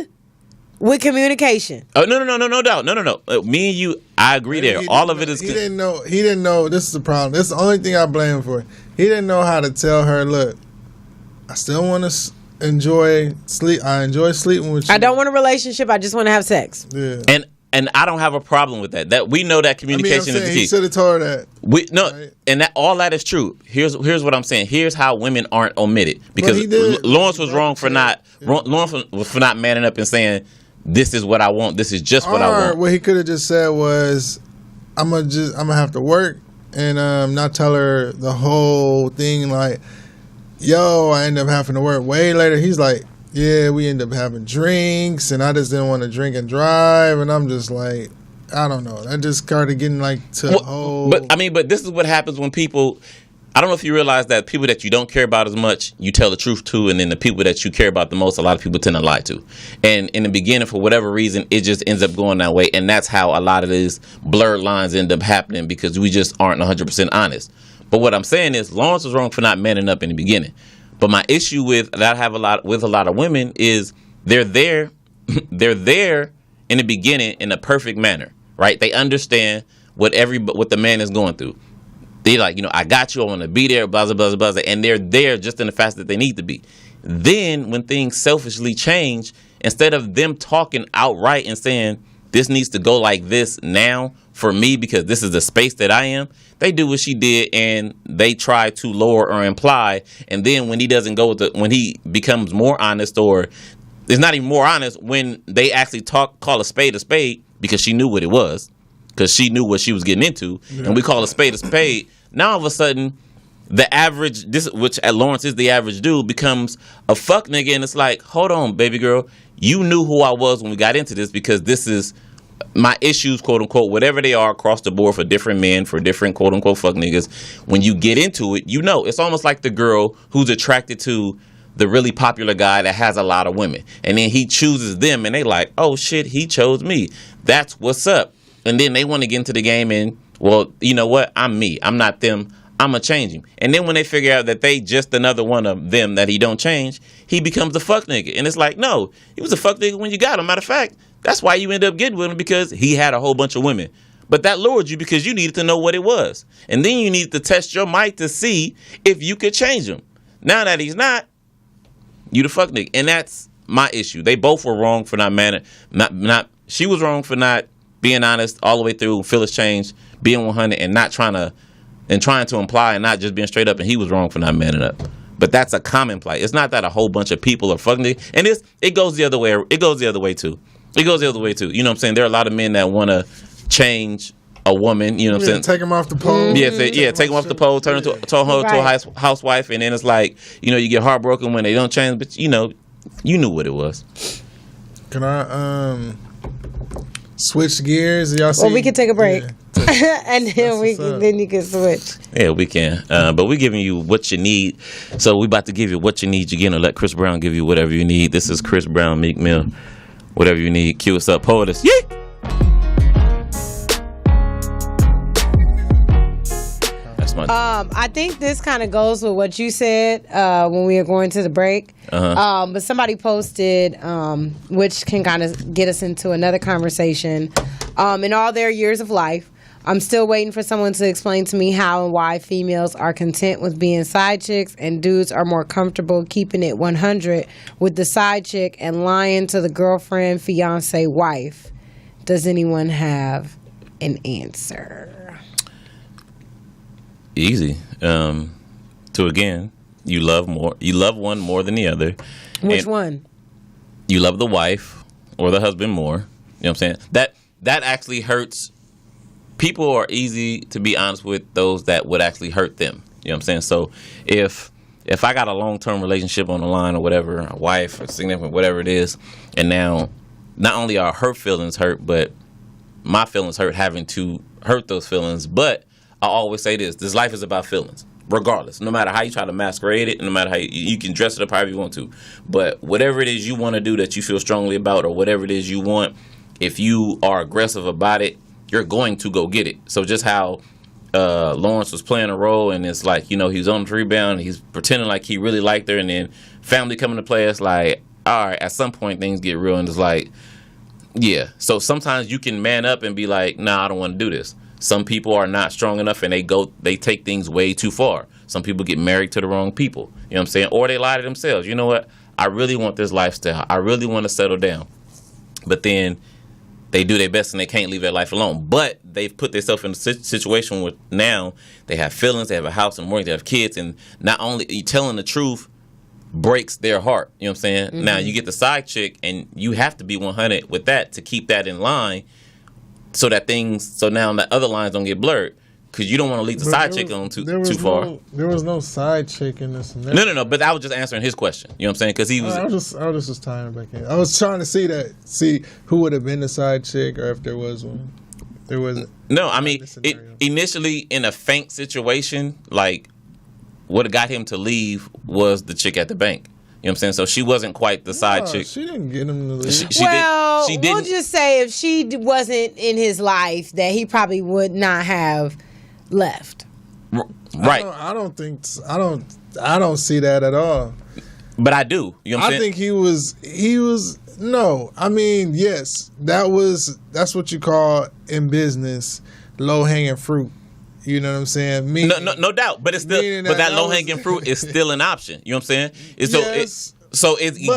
with communication. Oh no doubt. No. Me and you, I agree there. All of it is. He didn't know. This is the problem. This is the only thing I blame him for. He didn't know how to tell her, look, I still want to enjoy sleep. I enjoy sleeping with you. I don't want a relationship. I just want to have sex. Yeah. And I don't have a problem with that. That we know that communication is the key. He should have told her that. Right? And that all that is true. Here's what I'm saying. Here's how women aren't omitted, because Lawrence was wrong for not manning up and saying, this is what I want. This is just what I want. What he could have just said was, I'm gonna have to work and not tell her the whole thing. Like, yo, I end up having to work way later. He's like, yeah, we end up having drinks, and I just didn't want to drink and drive, and I'm just like, I don't know. I just started getting like to the whole. But this is what happens when people. I don't know if you realize that people that you don't care about as much, you tell the truth to, and then the people that you care about the most, a lot of people tend to lie to. And in the beginning, for whatever reason, it just ends up going that way, and that's how a lot of these blurred lines end up happening because we just aren't 100% honest. But what I'm saying is, Lawrence was wrong for not manning up in the beginning. But my issue with that I have a lot of women is they're there in the beginning in a perfect manner, right? They understand what the man is going through. They're like, I got you. I want to be there, blah, blah, blah, blah, blah. And they're there just in the fast that they need to be. Then when things selfishly change, instead of them talking outright and saying, this needs to go like this now for me because this is the space that I am, they do what she did and they try to lower or imply. And then when he doesn't go with when he becomes more honest, or it's not even more honest, when they actually call a spade because she knew what it was. Because she knew what she was getting into, and we call a spade. Now all of a sudden, the average, which at Lawrence is the average dude, becomes a fuck nigga, and it's like, hold on, baby girl, you knew who I was when we got into this because this is my issues, quote unquote, whatever they are across the board for different men, for different quote unquote fuck niggas. When you get into it, it's almost like the girl who's attracted to the really popular guy that has a lot of women, and then he chooses them, and they like, oh shit, he chose me. That's what's up. And then they want to get into the game and, well, you know what? I'm me. I'm not them. I'm going to change him. And then when they figure out that they just another one of them that he don't change, he becomes a fuck nigga. And it's like, no, he was a fuck nigga when you got him. Matter of fact, that's why you end up getting with him, because he had a whole bunch of women. But that lured you because you needed to know what it was. And then you needed to test your might to see if you could change him. Now that he's not, you the fuck nigga. And that's my issue. They both were wrong for she was wrong for not being honest all the way through, Phyllis changed, being 100 and trying to imply and not just being straight up, and he was wrong for not manning up. But that's a common plight. It's not that a whole bunch of people are fucking it. And it goes the other way. It goes the other way too. You know what I'm saying? There are a lot of men that want to change a woman, you know what I'm saying? Take him off the pole. Take him off the pole, turn her to a housewife, and then it's like, you get heartbroken when they don't change, but you knew what it was. Can I switch gears? Y'all see? Well, we can take a break. Yeah, and then you can switch. Yeah, we can. But we're giving you what you need. So we about to give you what you need. You're going to let Chris Brown give you whatever you need. This is Chris Brown, Meek Mill. Whatever you need. Cue us up. Poetess. Yeah. That's my I think this kind of goes with what you said when we were going to the break. But somebody posted, which can kind of get us into another conversation. In all their years of life, I'm still waiting for someone to explain to me how and why females are content with being side chicks and dudes are more comfortable keeping it 100 with the side chick and lying to the girlfriend, fiance, wife. Does anyone have an answer? Easy. Again, you love one more than the other. Which one? You love the wife or the husband more. You know what I'm saying? That actually hurts. People are easy to be honest with, those that would actually hurt them. You know what I'm saying? So if I got a long-term relationship on the line or whatever, a wife or significant, whatever it is, and now not only are her feelings hurt, but my feelings hurt having to hurt those feelings. But I always say this life is about feelings, regardless. No matter how you try to masquerade it, no matter how you can dress it up however you want to. But whatever it is you want to do that you feel strongly about, or whatever it is you want, if you are aggressive about it, you're going to go get it. So just how Lawrence was playing a role, and it's like, he's on the rebound, he's pretending like he really liked her, and then family coming to play, it's like, all right, at some point things get real, and it's like, yeah. So sometimes you can man up and be like, nah, I don't want to do this. Some people are not strong enough, and they take things way too far. Some people get married to the wrong people, you know what I'm saying? Or they lie to themselves. You know what? I really want this lifestyle. I really want to settle down. But then they do their best and they can't leave their life alone. But they've put themselves in a situation where now they have feelings, they have a house and mortgage, they have kids, and not only telling the truth breaks their heart. You know what I'm saying? Mm-hmm. Now you get the side chick and you have to be 100 with that to keep that in line so now the other lines don't get blurred. because you don't want to lead the side chick on too far. There was no side chick in this. No. But I was just answering his question. You know what I'm saying? Because he was. I was just tying it back in. I was trying to see who would have been the side chick, or if there was one. There wasn't. No, I mean, initially in a faint situation, like what got him to leave was the chick at the bank. You know what I'm saying? So she wasn't quite the side chick. She didn't get him to leave. She didn't. We'll just say if she wasn't in his life, that he probably would not have left. Right. I don't see that at all. But I do. You know what I'm saying? I think he was no. I mean, yes, that's what you call in business low hanging fruit. You know what I'm saying? No doubt. But it's still that low hanging fruit is still an option. You know what I'm saying? It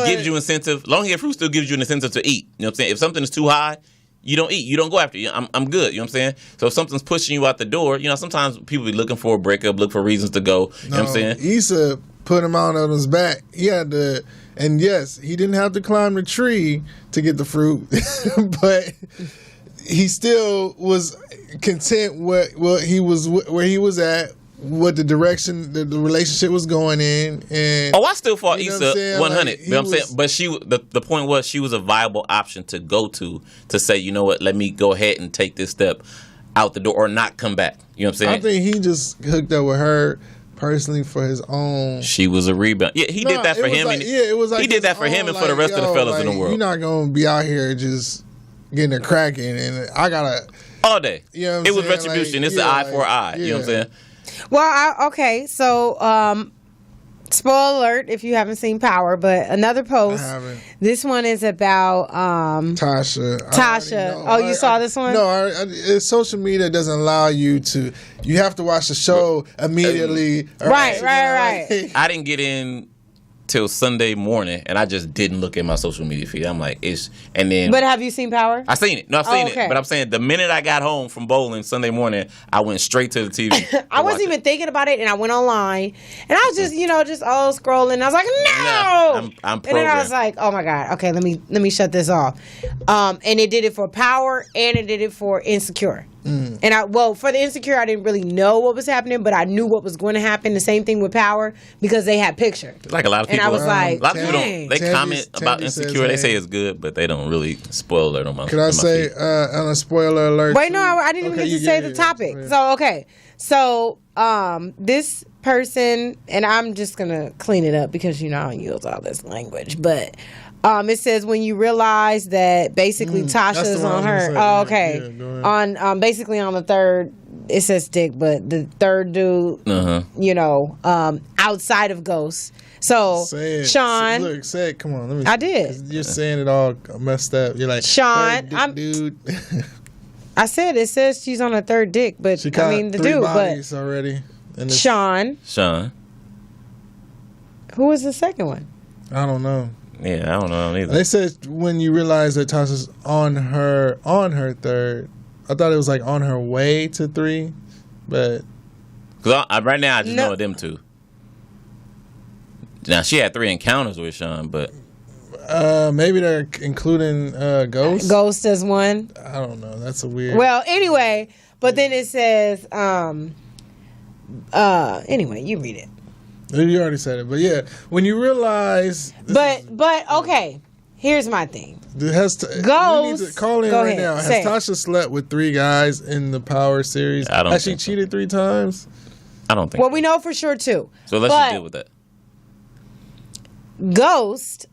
gives you incentive. Low hanging fruit still gives you an incentive to eat. You know what I'm saying? If something is too high, you don't eat. You don't go after it. I'm good. You know what I'm saying? So if something's pushing you out the door, sometimes people be looking for a breakup, look for reasons to go. You know what I'm saying? Issa put him out on his back. He had to, and yes, he didn't have to climb the tree to get the fruit, but he still was content where he was at, what the direction the relationship was going in. And I still fought Issa 100. Like, you know what I'm saying? But the point was she was a viable option to go to say, you know what, let me go ahead and take this step out the door or not come back. You know what I'm saying? I think he just hooked up with her personally for his own. She was a rebound. Yeah, he did that for him. It was like he did that for him and for the rest of the fellas in the world. You're not gonna be out here just getting it cracking, and I gotta all day. You know what it was saying? retribution. It's an eye for an eye. You know what I'm saying? Well, okay, so spoiler alert if you haven't seen Power, but another post. This one is about Tasha. Oh, you saw this one? No, social media doesn't allow you to. You have to watch the show immediately. Right. I didn't get in till Sunday morning, and I just didn't look at my social media feed. I'm like, But have you seen Power? I seen it. No, I've seen it. But I'm saying the minute I got home from bowling Sunday morning, I went straight to the TV. I wasn't even thinking about it, and I went online, and I was just all scrolling. I was like, no. I'm and then I was like, oh my god, okay, let me shut this off. And it did it for Power, and it did it for Insecure. And for the Insecure, I didn't really know what was happening, but I knew what was going to happen. The same thing with Power because they had picture. Like a lot of people, and I was like, a lot of people don't. They comment about Insecure. They say it's good, but they don't really spoil it on my. Could I say on a spoiler alert? Wait, no, I didn't even get to say the topic. So this person, and I'm just gonna clean it up because I don't use all this language, but. It says when you realize that basically Tasha's on her. Oh, okay. On basically on the third, it says dick, but the third dude, outside of Ghost. So Sean, look, say it. Come on, let me. I did. You're saying it all messed up. You're like Sean, dude. I said it says she's on her third dick, but she caught the three dude, bodies already. Sean. Who was the second one? I don't know. Yeah, I don't know either. They said when you realize that Tasha's on her third. I thought it was like on her way to 3, but because right now I just know them 2. Now she had 3 encounters with Sean, but maybe they're including Ghost. Ghost as one. I don't know. That's a weird. Well, anyway, but then it says anyway, you read it. You already said it, but yeah, when you realize. But okay, here's my thing. We need to call in right now. Has Tasha slept with 3 guys in the Power series? Has she cheated 3 times? I don't think. Well, we know for sure 2. So let's just deal with that. Ghost,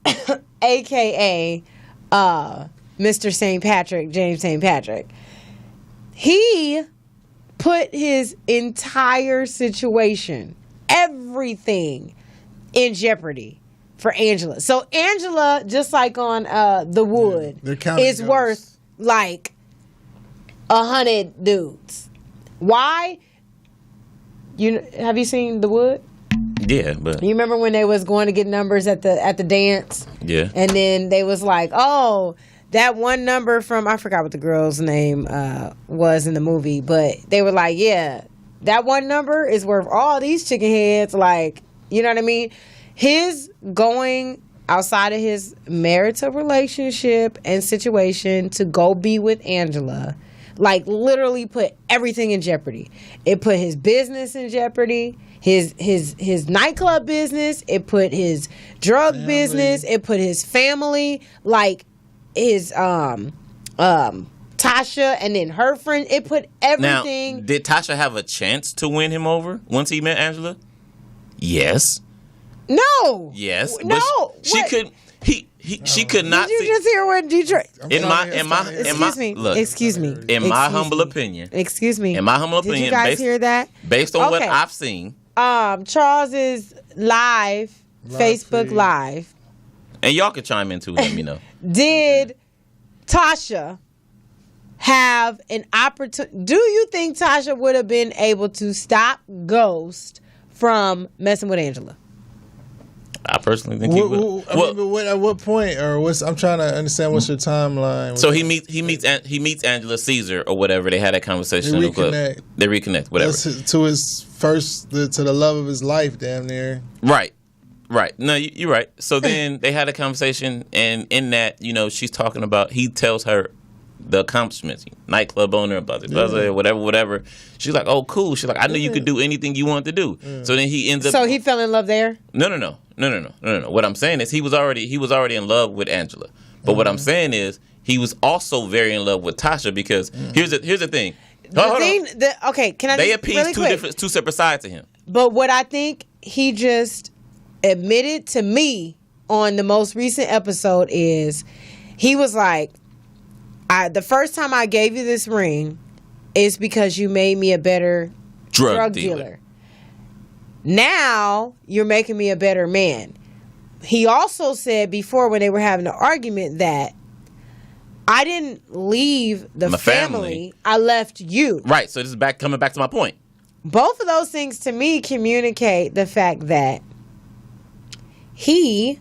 aka Mr. St. Patrick, James St. Patrick, he put his entire situation, everything, in jeopardy for Angela. So Angela, just like on The Wood, is worth like 100 dudes. Why? Have you seen The Wood? Yeah, but you remember when they was going to get numbers at the dance? Yeah. And then they was like, oh, that one number from, I forgot what the girl's name was in the movie, but they were like, yeah, that one number is worth all these chicken heads. Like, you know what I mean? His going outside of his marital relationship and situation to go be with Angela, Like literally put everything in jeopardy. It put his business in jeopardy, his nightclub business, it put his drug business, it put his family, like his Tasha and then her friend, it put everything. Now, did Tasha have a chance to win him over once he met Angela? Yes. No. Yes. No. But she What? could she could not Did you just hear what Detroit? Excuse me. In my humble opinion. Excuse me. In my humble opinion. Did you guys hear that? Based on what Okay. I've seen. Charles's Facebook feed. Live. And y'all can chime in too, let me know. Did Tasha have an opportunity? Do you think Tasha would have been able to stop Ghost from messing with Angela? I personally think he would. But at what point, or what's? I'm trying to understand what's your timeline. So he meets Angela Caesar or whatever. They had that conversation. They in the club. reconnect. They reconnect. Whatever. To his first, to the love of his life, damn near. Right. No, you're right. So then they had a conversation, and in that, she's talking about. He tells her the accomplishments, nightclub owner, blah, blah, blah, whatever. She's like, oh, cool. She's like, I knew you could do anything you wanted to do. So then he ends up. So he fell in love there? No. What I'm saying is he was already in love with Angela. But what I'm saying is he was also very in love with Tasha because here's the thing. Okay, can I They just appease really quick? two separate sides to him. But what I think he just admitted to me on the most recent episode is he was like, the first time I gave you this ring is because you made me a better drug dealer. Now you're making me a better man. He also said before when they were having an argument that I didn't leave my family. I left you. Right. So this is coming back to my point. Both of those things to me communicate the fact that she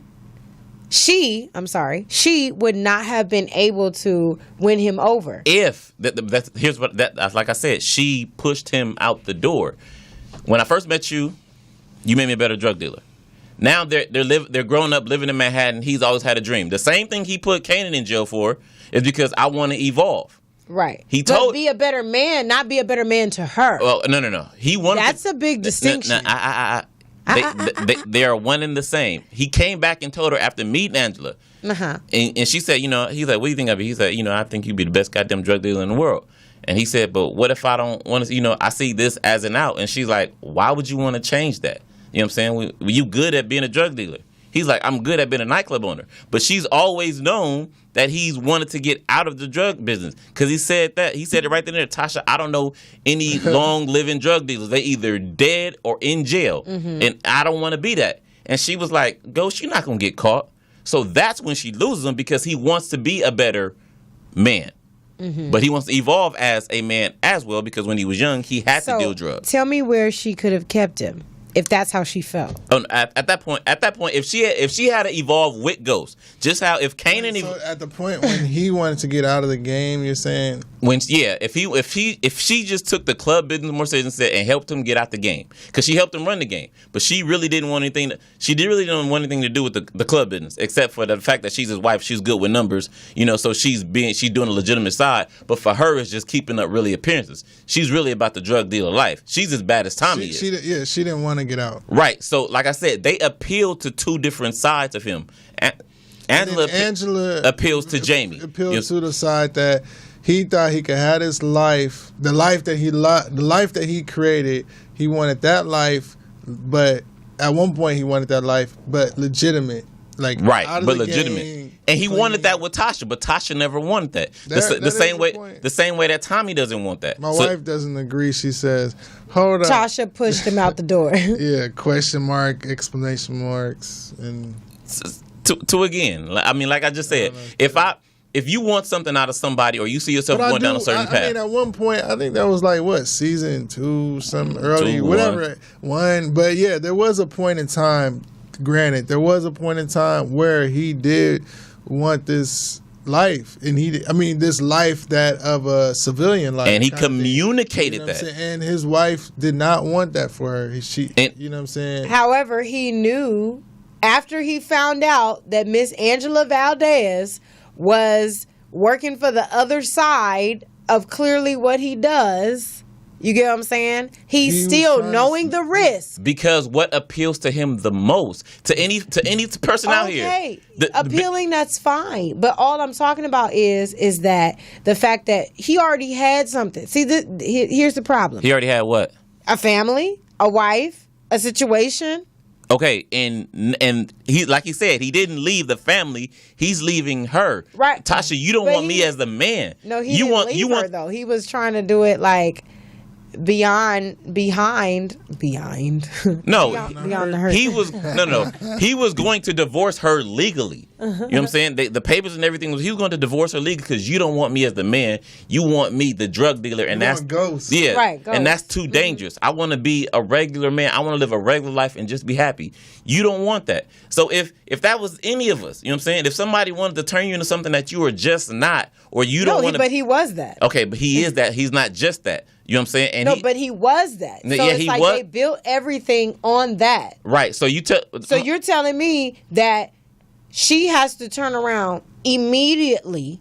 would not have been able to win him over. If like I said, she pushed him out the door. When I first met you, you made me a better drug dealer. Now they're growing up, living in Manhattan. He's always had a dream. The same thing he put Kanan in jail for is because I want to evolve. Right. But be a better man, not be a better man to her. Well, no. He wanted. That's a big distinction. They are one and the same. He came back and told her after meeting Angela, and she said, he's like, what do you think of it? He said, I think you'd be the best goddamn drug dealer in the world. And he said, but what if I don't want to, I see this as an out. And she's like, why would you want to change that? You know what I'm saying? Were you good at being a drug dealer? He's like, I'm good at being a nightclub owner. But she's always known that he's wanted to get out of the drug business. Because he said that. He said it right there. Tasha, I don't know any long-living drug dealers. They either dead or in jail. And I don't want to be that. And she was like, Ghost, you're not going to get caught. So that's when she loses him because he wants to be a better man. But he wants to evolve as a man as well because when he was young, he had to deal drugs. Tell me where she could have kept him. If that's how she felt. At that point, if she had to evolve with Ghost, just how if Kanan. So at the point when he wanted to get out of the game, you're saying if she just took the club business more seriously and helped him get out the game because she helped him run the game, but she really didn't want anything. She really didn't want anything to do with the club business except for the fact that she's his wife. She's good with numbers, so she's doing a legitimate side. But for her, it's just keeping up really appearances. She's really about the drug dealer life. She's as bad as Tommy is. She didn't want to get out. Right. So, like I said, they appeal to two different sides of him. Angela appeals to Jamie. Appeals to the side that he thought he could have his life, the life that he created. He wanted that life, but at one point he wanted that life, but legitimate. Like right, out of but the legitimate, game, and he wanted that with Tasha, but Tasha never wanted that. The same way that Tommy doesn't want that. My wife doesn't agree. She says, "Hold on." Tasha pushed him out the door. Yeah, question mark, explanation marks, and to again. I mean, like I just said, if you want something out of somebody, or you see yourself going down a certain path. I mean, at one point, I think that was like season 2, some early, 2, whatever, 1. But yeah, there was a point in time. Granted, there was a point in time where he did want this life, and this life that of a civilian life, and he communicated that. And his wife did not want that for her. You know what I'm saying? However, he knew after he found out that Miss Angela Valdez was working for the other side of clearly what he does. You get what I'm saying? He's He was still trying to- knowing the risk. Because what appeals to him the most, to any person out here, Okay, the- appealing, that's fine. But all I'm talking about is that the fact that he already had something. See, here's the problem. he already had what? A family, a wife, a situation. Okay, and he, like he said, he didn't leave the family. He's leaving her. Right. Tasha, you don't But want me as the man. No, he didn't leave her, though. He was trying to do it like behind No, beyond the hurt. he was he was going to divorce her legally. You know what I'm saying? The papers and everything he was going to divorce her legally because you don't want me as the man. You want me, the drug dealer, and You that's want Ghost. Yeah, Right, Ghost. and that's too dangerous. I want to be a regular man. I want to live a regular life and just be happy. You don't want that. So if that was any of us, you know what I'm saying? If somebody wanted to turn you into something that you are just not, or you don't want to, but he was that. okay, but he is that. He's not just that. You know what I'm saying? And No, but he was that. So Yeah, it's he like was. they built everything on that. right. So you tell. So you're telling me that she has to turn around immediately.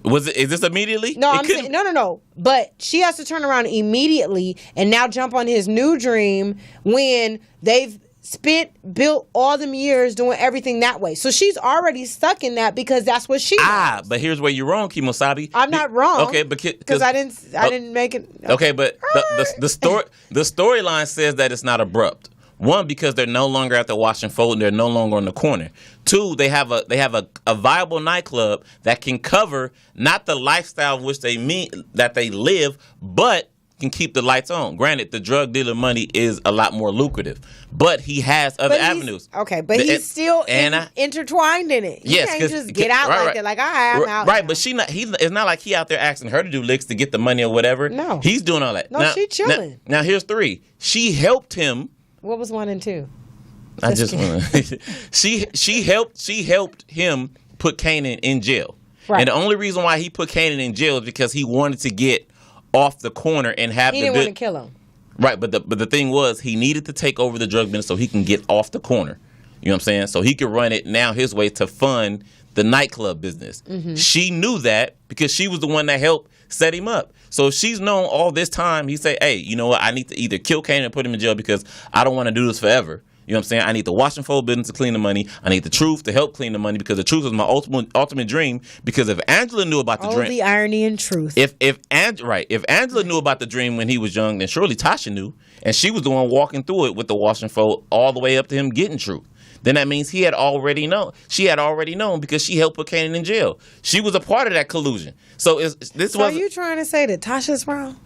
Is this immediately? No, It I'm couldn't- saying no. But she has to turn around immediately and now jump on his new dream when they've built all them years doing everything that way. So she's already stuck in that because that's what she wants. But here's where you're wrong, Kimosabi. I'm not wrong. Okay, because I didn't make it. Okay, but the storyline says that it's not abrupt. One, because they're no longer at the wash and fold and they're no longer on the corner. Two, they have a viable nightclub that can cover not the lifestyle which they live, but can keep the lights on. Granted, the drug dealer money is a lot more lucrative, but he has other avenues. Okay, but he's still intertwined in it. You can't just get out like that. Like, all right, I'm out. Right, now. but it's not like he out there asking her to do licks to get the money or whatever. No. He's doing all that. No, she chilling. Now here's 3. She helped him. What was 1 and 2? I just want to. She helped him put Kanan in jail. Right. And the only reason why he put Kanan in jail is because he wanted to get off the corner and have He didn't want to kill him. Right, but the thing was he needed to take over the drug business so he can get off the corner. You know what I'm saying? So he could run it now his way to fund the nightclub business. Mm-hmm. She knew that because she was the one that helped set him up. So if she's known all this time, he say, hey, you know what? I need to either kill Kanan and put him in jail because I don't want to do this forever. You know what I'm saying? I need the wash and fold business to clean the money. I need the truth to help clean the money because the truth is my ultimate dream. Because if Angela knew about the dream, the irony and truth. If Angela knew about the dream when he was young, then surely Tasha knew, and she was the one walking through it with the wash and fold all the way up to him getting truth. Then that means he had already known. She had already known because she helped put Kanan in jail. She was a part of that collusion. So are you trying to say that Tasha's wrong?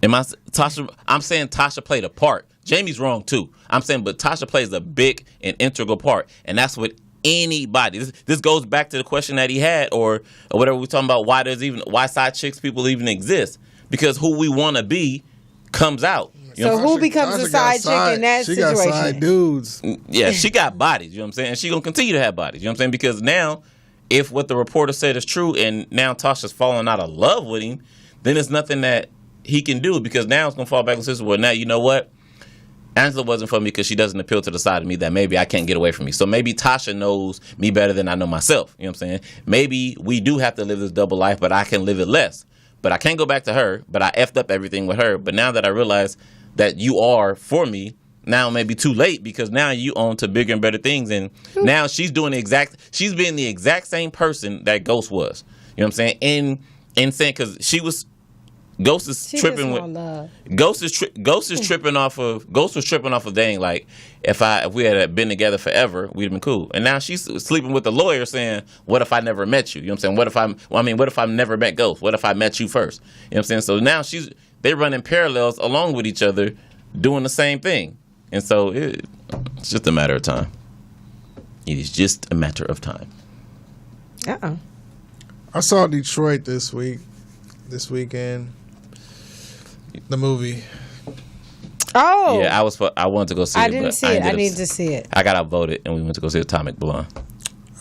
I'm saying Tasha played a part. Jamie's wrong too. I'm saying, but Tasha plays a big and integral part, and that's what anybody. This goes back to the question that he had, or whatever we're talking about. Why side chicks people even exist? Because who we want to be comes out. You know? So who becomes the side chick in that situation? She got side dudes. Yeah, she got bodies. You know what I'm saying? And she gonna continue to have bodies. You know what I'm saying? Because now, if what the reporter said is true, and now Tasha's falling out of love with him, then there's nothing that he can do because now it's gonna fall back on sister. Well, now you know what? Angela wasn't for me because she doesn't appeal to the side of me that maybe I can't get away from me. So maybe Tasha knows me better than I know myself. You know what I'm saying? Maybe we do have to live this double life, but I can live it less. But I can't go back to her, but I effed up everything with her. But now that I realize that you are for me, now it may be too late because now you on to bigger and better things. And now she's doing she's being the exact same person that Ghost was. You know what I'm saying? In saying, because Ghost is tripping with Ghost is tripping off of Ghost was tripping off of dang, like if we had been together forever, we'd have been cool. And now she's sleeping with the lawyer saying, what if I never met you? You know what I'm saying? What if I never met Ghost? What if I met you first? You know what I'm saying? So now they're running parallels along with each other, doing the same thing. And so it's just a matter of time. It is just a matter of time. I saw Detroit this weekend. The movie. Oh. Yeah, I wanted to go see it. I didn't see it. I need to see it. I got outvoted and we went to go see Atomic Blonde.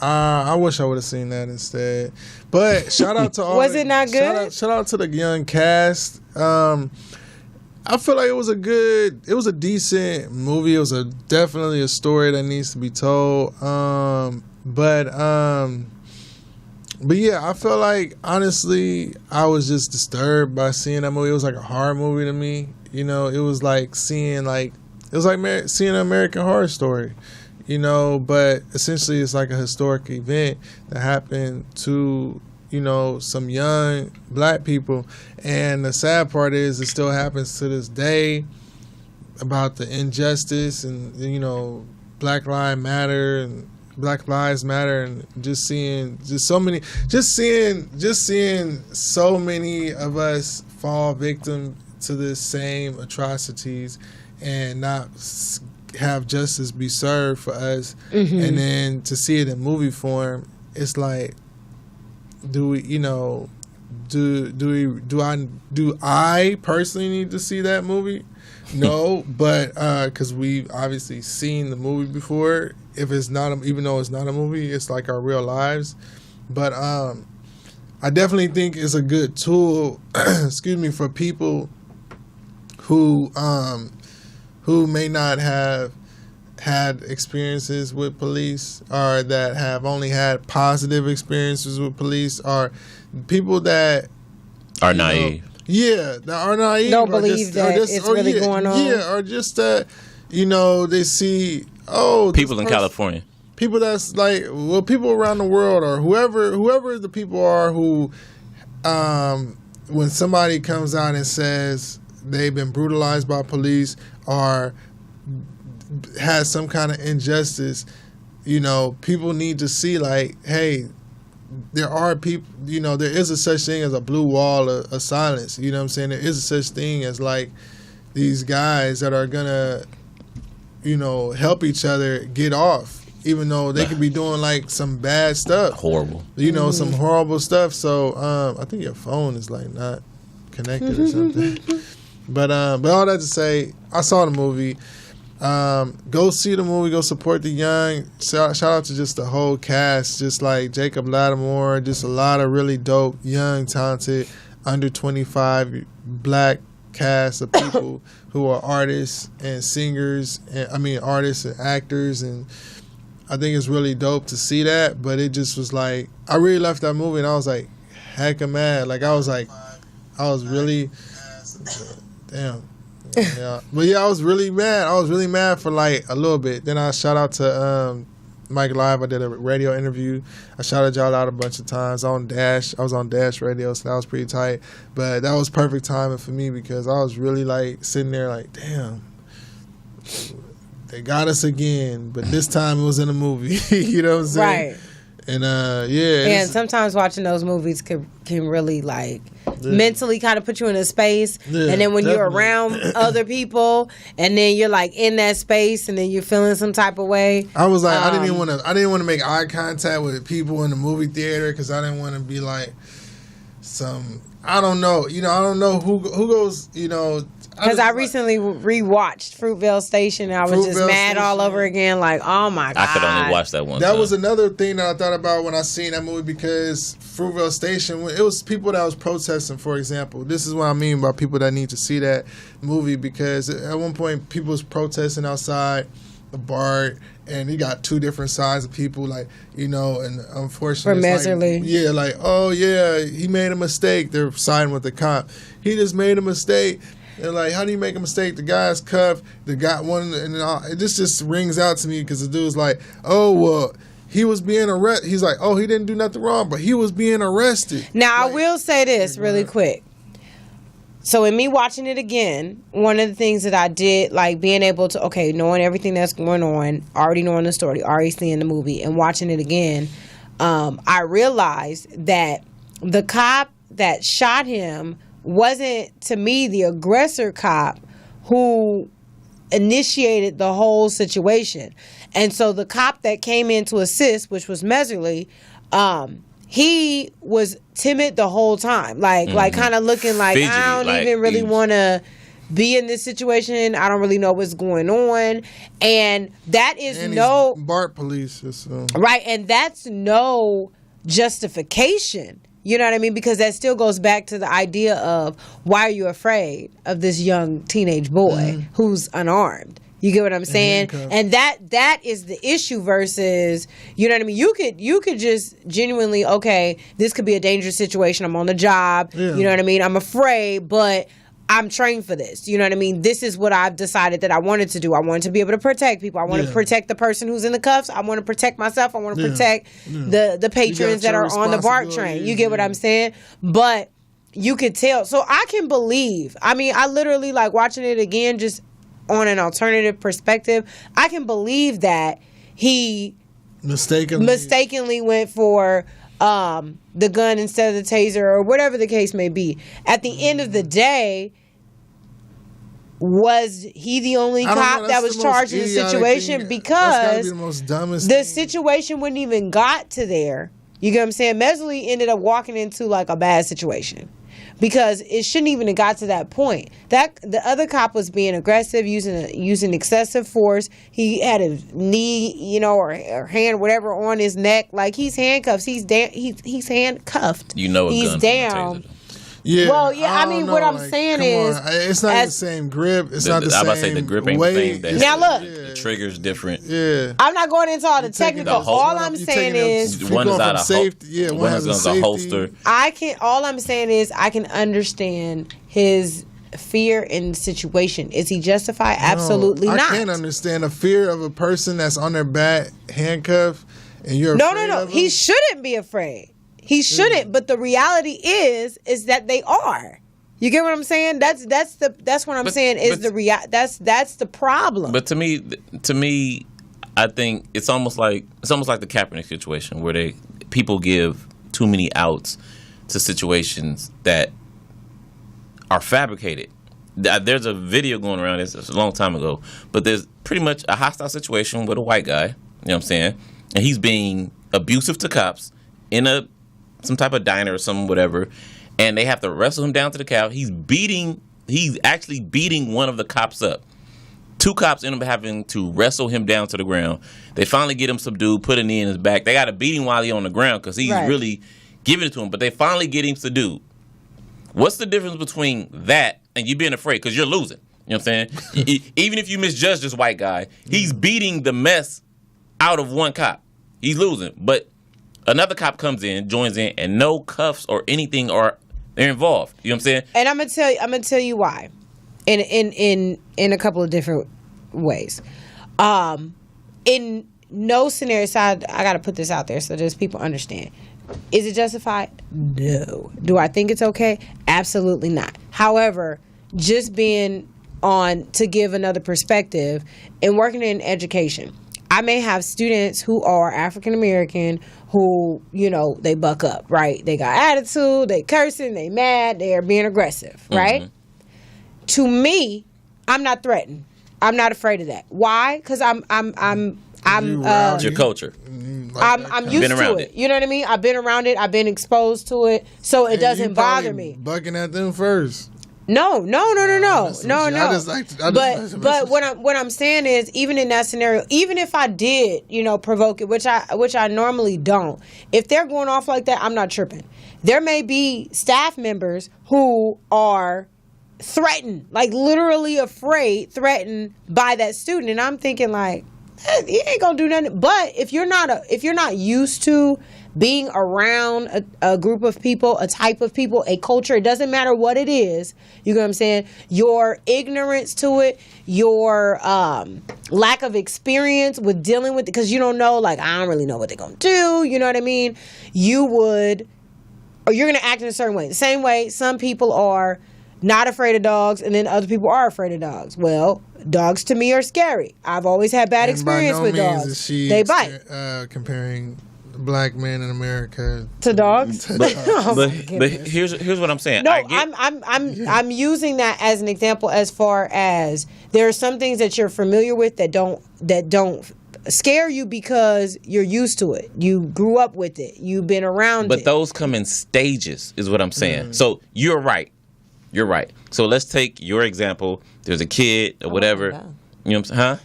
I wish I would have seen that instead. But shout out to all. Was it not good? Shout out to the young cast. I feel like it was a decent movie. It was definitely a story that needs to be told. But But yeah, I feel like honestly, I was just disturbed by seeing that movie. It was like a horror movie to me. You know, it was like seeing seeing an American Horror Story. You know, but essentially it's like a historic event that happened to, you know, some young black people. And the sad part is it still happens to this day, about the injustice and, you know, Black Lives Matter and just seeing so many of us fall victim to the same atrocities and not have justice be served for us. And then to see it in movie form, it's like, do I personally need to see that movie? No, but because we've obviously seen the movie before. If it's not, even though it's not a movie, it's like our real lives. But I definitely think it's a good tool, excuse me, for people who may not have had experiences with police, or that have only had positive experiences with police, or people that are naive. That are naive. Don't believe that it's really going on. Yeah, or just that, they see, people in California. People that's like, well, people around the world, or whoever the people are who, when somebody comes out and says they've been brutalized by police or has some kind of injustice, people need to see like, hey, there are people, there is a such thing as a blue wall of silence. You know what I'm saying? There is a such thing as like these guys that are gonna, help each other get off, even though they could be doing like some bad stuff. Horrible. Some horrible stuff. So I think your phone is like not connected or something. But all that to say, I saw the movie. Go see the movie. Go support the young. Shout out to just the whole cast, just like Jacob Lattimore, just a lot of really dope, young, talented, under 25 black cast of people who are artists and singers. Artists and actors, and I think it's really dope to see that. But it just was like, I really left that movie and I was like, hecka mad. Like I was really, damn. Yeah, but yeah, I was really mad. I was really mad for like a little bit. Then I shout out to Mike Live. I did a radio interview. I shouted y'all out a bunch of times I was on Dash Radio, so that was pretty tight. But that was perfect timing for me because I was really like sitting there like, damn, they got us again. But this time it was in a movie. You know what I'm saying? Right. And and sometimes watching those movies can really like mentally kind of put you in a space, and then when you're around other people, and then you're like in that space, and then you're feeling some type of way. I was like, I didn't want to make eye contact with people in the movie theater because I didn't want to be like I don't know, I don't know who goes, Because I recently rewatched Fruitvale Station, and I was just mad all over again. Like, oh my god! I could only watch that one. That was another thing that I thought about when I seen that movie, because Fruitvale Station, it was people that was protesting. For example, this is what I mean by people that need to see that movie, because at one point people was protesting outside the bar, and you got two different sides of people, like, and unfortunately, for Messerly, like, oh yeah, he made a mistake. They're siding with the cop. He just made a mistake. And like, how do you make a mistake? The guy's cuffed. The guy one, and it just rings out to me because the dude's like, oh well, he was being arrested. He's like, oh, he didn't do nothing wrong, but he was being arrested. Now I will say this really quick. So in me watching it again, one of the things that I did, like being able to, knowing everything that's going on, already knowing the story, already seeing the movie, and watching it again, I realized that the cop that shot him wasn't, to me, the aggressor cop who initiated the whole situation. And so the cop that came in to assist, which was Messerly, he was timid the whole time. Like kind of looking like, fidgety, I don't even really want to be in this situation. I don't really know what's going on. And that is BART police. Right, and that's no justification. You know what I mean? Because that still goes back to the idea of, why are you afraid of this young teenage boy who's unarmed? You get what I'm saying? handcuffs. And that is the issue versus, you know what I mean? You could just genuinely, okay, this could be a dangerous situation. I'm on the job. Yeah. You know what I mean? I'm afraid, but I'm trained for this. You know what I mean? This is what I've decided that I wanted to do. I wanted to be able to protect people. I want to Yeah. protect the person who's in the cuffs. I want to protect myself. I want to Yeah. protect the patrons that your are on the BART train. responsibilities, You get what yeah. I'm saying? But you could tell. So I can believe. I mean, I literally like watching it again just on an alternative perspective. I can believe that he mistakenly went for the gun instead of the taser or whatever the case may be. At the end of the day, was he the only I don't know, cop that's that was the charged in the most idiotic situation? thing. That's gotta be Because the most dumbest the thing. situation wouldn't even got to there. You get what I'm saying? Mesley ended up walking into like a bad situation because it shouldn't even have got to that point. That the other cop was being aggressive, using excessive force. He had a knee, you know, or hand, whatever, on his neck. Like he's handcuffed. He's handcuffed. You know, a he's gun from a down. taser. Yeah, Well, yeah, I don't mean, know, what I'm like, saying come is, on. It's not the as- same grip. It's not the I'm same about to say the grip ain't the weight. same. Now look. The trigger's different. Yeah. I'm not going into all the taking technical. the All whole- I'm you saying taking is, them- One is going out from of safety. Yeah, one has is a a safety. holster. all I'm saying is I can understand his fear in the situation. Is he justified? Absolutely I not. can't understand the fear of a person that's on their back, handcuffed, and you're No, afraid of He them. shouldn't be afraid. He shouldn't. But the reality is that they are. You get what I'm saying? That's what I'm saying is that's the problem. But to me, I think it's almost like the Kaepernick situation where people give too many outs to situations that are fabricated. There's a video going around. It's a long time ago, but there's pretty much a hostile situation with a white guy. You know what I'm saying? And he's being abusive to cops in some type of diner or some whatever. And they have to wrestle him down to the couch. He's actually beating one of the cops up. Two cops end up having to wrestle him down to the ground. They finally get him subdued, put a knee in his back. They got to beat him while he's on the ground because he's Right. really giving it to him. But they finally get him subdued. What's the difference between that and you being afraid? Because you're losing. You know what I'm saying? Even if you misjudge this white guy, he's beating the mess out of one cop. He's losing. But another cop comes in, joins in, and no cuffs or anything they're involved. You know what I'm saying? And I'm gonna tell you why, in a couple of different ways. In no scenario, so I got to put this out there so just people understand. Is it justified? No. Do I think it's okay? Absolutely not. However, just being on to give another perspective and working in education, I may have students who are African American who, you know, they buck up, right? They got attitude, they cursing, they mad, they are being aggressive, right? Mm-hmm. To me, I'm not threatened. I'm not afraid of that. Why? Because I'm It's your culture. I'm used Been to around it. it. You know what I mean? I've been around it. I've been exposed to it, so it And doesn't you bother probably me. Bucking at them first. No. I just like to- But what I'm saying is, even in that scenario, even if I did, you know, provoke it, which I normally don't, if they're going off like that, I'm not tripping. There may be staff members who are threatened, like literally threatened by that student, and I'm thinking like, he ain't gonna do nothing. But if you're not used to being around a group of people, a type of people, a culture, it doesn't matter what it is, you know what I'm saying? Your ignorance to it, your lack of experience with dealing with it, because you don't know, like, I don't really know what they're gonna do, you know what I mean? Or you're gonna act in a certain way. The same way some people are not afraid of dogs, and then other people are afraid of dogs. Well, dogs to me are scary. I've always had bad experience with dogs. They bite. Comparing black men in America To dogs. But goodness. here's what I'm saying. No, I get, I'm using that as an example as far as there are some things that you're familiar with that don't scare you because you're used to it. You grew up with it. You've been around but it. those come in stages, is what I'm saying. So you're right. You're right. So let's take your example. There's a kid or whatever. God. You know what I'm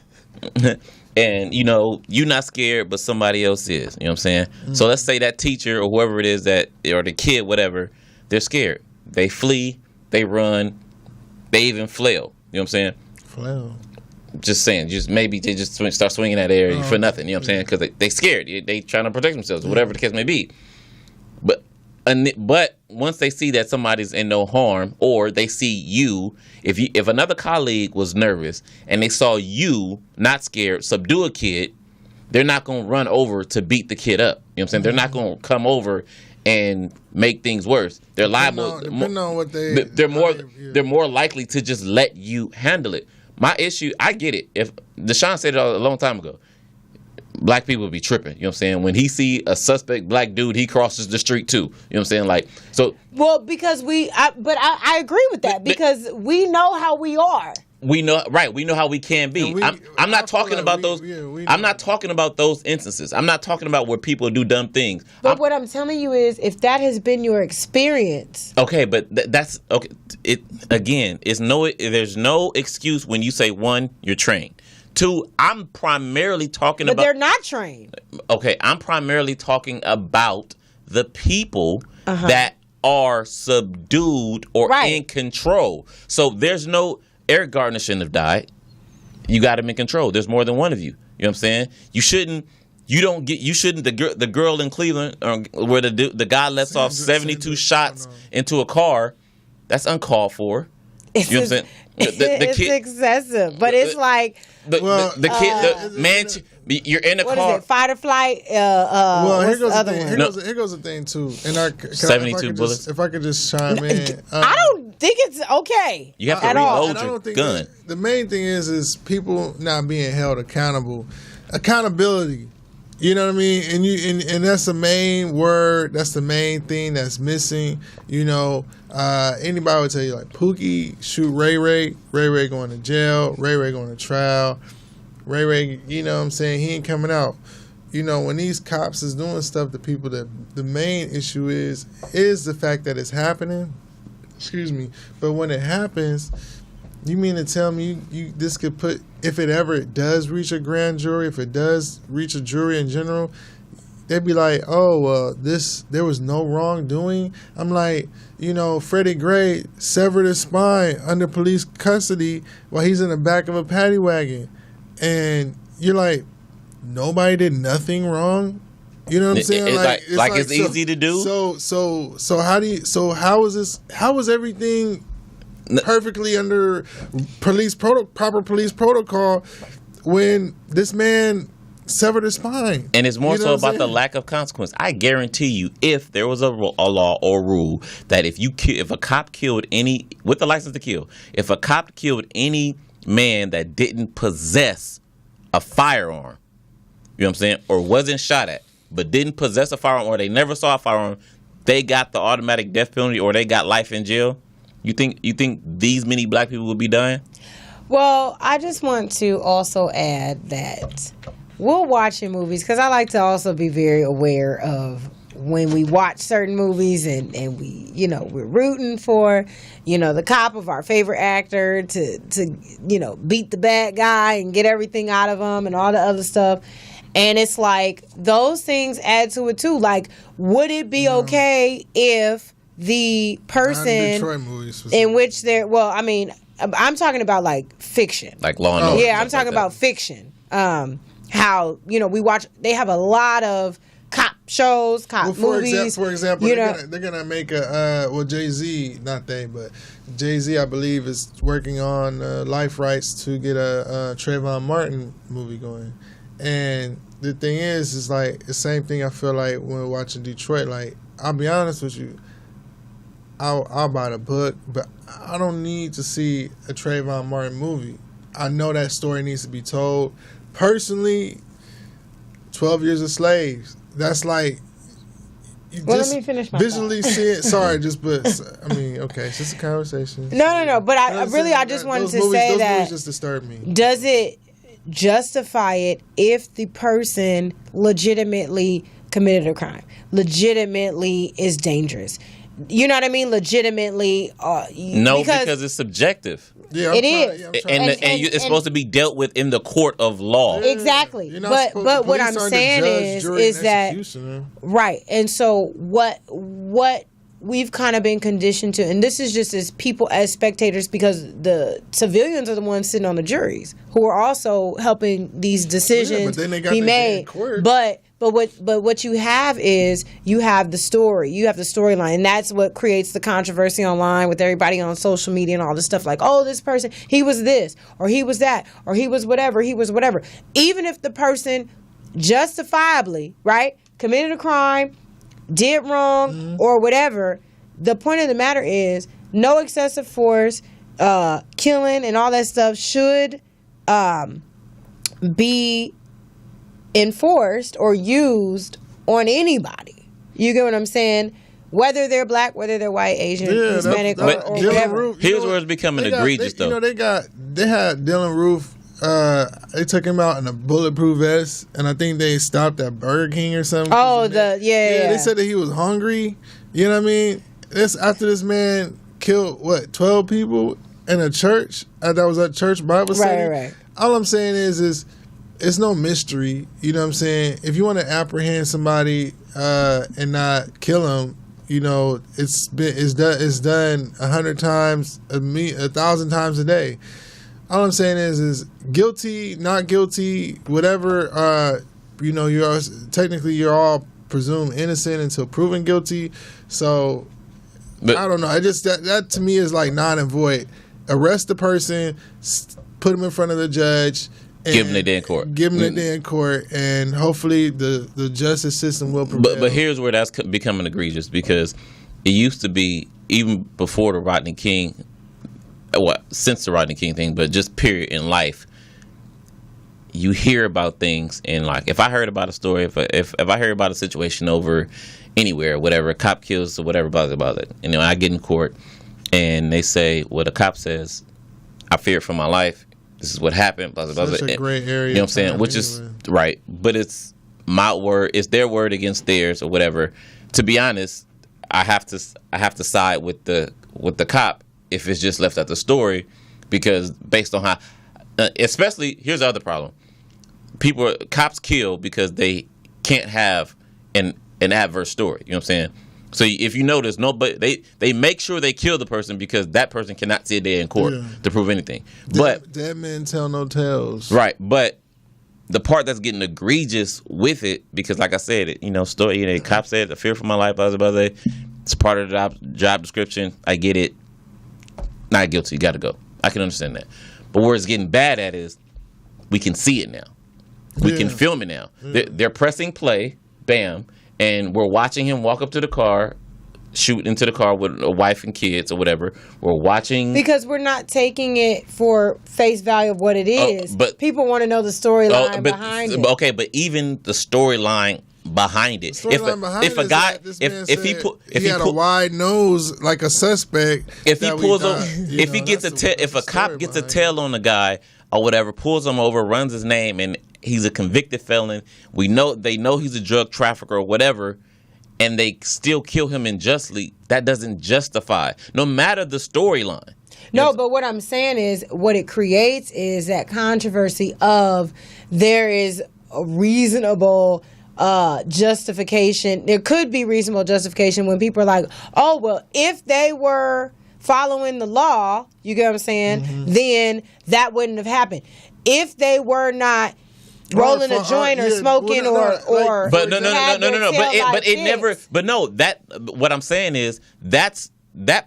saying? Huh? And, you know, you're not scared, but somebody else is. You know what I'm saying? So let's say that teacher or whoever it is or the kid, whatever, they're scared. They flee. They run. They even flail. You know what I'm saying? flail. Just saying, just maybe they just start swinging that area for nothing. You know what I'm saying? Because they scared. They trying to protect themselves, whatever the case may be. But once they see that somebody's in no harm, or they see you, if another colleague was nervous and they saw you not scared subdue a kid, they're not gonna run over to beat the kid up. You know what I'm saying? They're not gonna come over and make things worse. They're liable. Depending on what they're more likely to just let you handle it. My issue, I get it. If Deshaun said it a long time ago, black people would be tripping. You know what I'm saying? When he see a suspect black dude, he crosses the street too. You know what I'm saying? Like, so. Well, because I agree with that, because we know how we are. We know, right? We know how we can be. I'm not talking about those. I'm not talking about those instances. I'm not talking about where people do dumb things. But what I'm telling you is, if that has been your experience, okay. But that's okay. There's no excuse when you say, one, you're trained. Two, I'm primarily talking but about. they're not trained. Okay, I'm primarily talking about the people that are subdued or in control. So there's no. Eric Gardner shouldn't have died. You got him in control. There's more than one of you. You know what I'm saying? The girl in Cleveland where the guy lets off 72 shots into a car, that's uncalled for. You know what I'm saying? It's excessive, but it's like you're in a car. What is it? Fight or flight? What's the other one? Here goes the thing too. 72 bullets. If I could just chime in, I don't think it's okay. You have to reload your gun. The main thing is people not being held accountable. Accountability. You know what I mean? And that's the main word. That's the main thing that's missing. You know, anybody would tell you like Pookie shoot Ray Ray going to jail, Ray Ray going to trial, Ray Ray. You know what I'm saying? He ain't coming out. You know, when these cops is doing stuff to people, that the main issue is the fact that it's happening. Excuse me, but when it happens. You mean to tell me this could put, if it ever does reach a grand jury, if it does reach a jury in general, they'd be like, oh, well, there was no wrongdoing. I'm like, you know, Freddie Gray severed his spine under police custody while he's in the back of a paddy wagon. And you're like, nobody did nothing wrong? You know what I'm saying? It's easy to do? So how is everything perfectly under proper police protocol when this man severed his spine? And it's more so about the lack of consequence. I guarantee you, if there was a law or rule that if a cop killed with the license to kill, if a cop killed any man that didn't possess a firearm, you know what I'm saying, or wasn't shot at, but didn't possess a firearm, or they never saw a firearm, they got the automatic death penalty, or they got life in jail. You think these many black people would be dying? Well, I just want to also add that we're watching movies, because I like to also be very aware of when we watch certain movies and we, you know, we're rooting for, you know, the cop of our favorite actor to you know, beat the bad guy and get everything out of him and all the other stuff. And it's like those things add to it too. Like, would it be okay if the person in which I'm talking about like fiction, like Law and Order. Yeah, I'm talking about fiction. How, you know, they have a lot of cop shows, cop movies. For example, they're gonna make Jay-Z, not they, but Jay-Z, I believe, is working on life rights to get a Trayvon Martin movie going. And the thing is like the same thing I feel like when watching Detroit. Like, I'll be honest with you, I'll buy the book, but I don't need to see a Trayvon Martin movie. I know that story needs to be told. Personally, 12 Years a Slave, that's like... let me finish my visually see it. Sorry, okay, it's just a conversation. No, but I just wanted to say that... Those movies just disturb me. Does it justify it if the person legitimately committed a crime, legitimately is dangerous? You know what I mean? Legitimately, because it's subjective. Yeah, it is, it's supposed to be dealt with in the court of law. Exactly. But what I'm saying is that right. And so what we've kind of been conditioned to, and this is just as people, as spectators, because the civilians are the ones sitting on the juries who are also helping these decisions then they got be their day in made. court. But what you have is you have the story, you have the storyline, and that's what creates the controversy online with everybody on social media and all this stuff. Like, oh, this person, he was this, or he was that, or he was whatever. Even if the person justifiably, right, committed a crime, did wrong, or whatever, the point of the matter is no excessive force, killing, and all that stuff should be enforced or used on anybody. You get what I'm saying? Whether they're black, whether they're white, Asian, Hispanic, or whatever. Here's where it's becoming egregious, though. They had Dylan Roof. They took him out in a bulletproof vest, and I think they stopped at Burger King or something. Oh, yeah. They said that he was hungry. You know what I mean? This after this man killed 12 people in a church. That was a church Bible study. Right. All I'm saying is it's no mystery. You know what I'm saying? If you want to apprehend somebody and not kill them, you know, it's done 100 times, 1,000 times a day. All I'm saying is guilty, not guilty, whatever. You know, you're all presumed innocent until proven guilty. So but I don't know. I just that to me is like non and void. Arrest the person, put them in front of the judge. Give them their day in court. Give them their day in court, and hopefully the justice system will prevail. But here's where that's becoming egregious, because it used to be, even before the Rodney King, since the Rodney King thing, but just period in life, you hear about things, and like if I heard about a story, if I heard about a situation over anywhere, whatever, a cop kills or whatever, blah, blah, blah, and I get in court and they say, well, the cop says, I fear for my life. This is what happened. Blah, blah, blah. Such a gray area. You know what I'm saying? Which is right, but it's my word. It's their word against theirs, or whatever. To be honest, I have to side with the cop if it's just left at the story, because based on how, especially here's the other problem: cops kill because they can't have an adverse story. You know what I'm saying? So if you notice, they make sure they kill the person because that person cannot sit there in court to prove anything. But dead men tell no tales. Right, but the part that's getting egregious with it, because like I said, story. The cop said, "I fear for my life." Blah, blah, blah. It's part of the job description. I get it. Not guilty. You got to go. I can understand that. But where it's getting bad at is we can see it now. We can film it now. They're pressing play. Bam. And we're watching him walk up to the car, shoot into the car with a wife and kids or whatever. We're watching. Because we're not taking it for face value of what it is. But people want to know the storyline behind it. Okay, but even the storyline behind it. If he had a wide nose like a suspect. If a cop gets a tail on the guy or whatever, pulls him over, runs his name, and he's a convicted felon, they know he's a drug trafficker or whatever, and they still kill him unjustly, that doesn't justify, no matter the storyline. No, but what I'm saying is what it creates is that controversy of there is a reasonable justification. There could be reasonable justification when people are like, oh, well, if they were following the law, you get what I'm saying, then that wouldn't have happened. If they were not rolling a joint or smoking or but no. But it never. But no, what I'm saying is that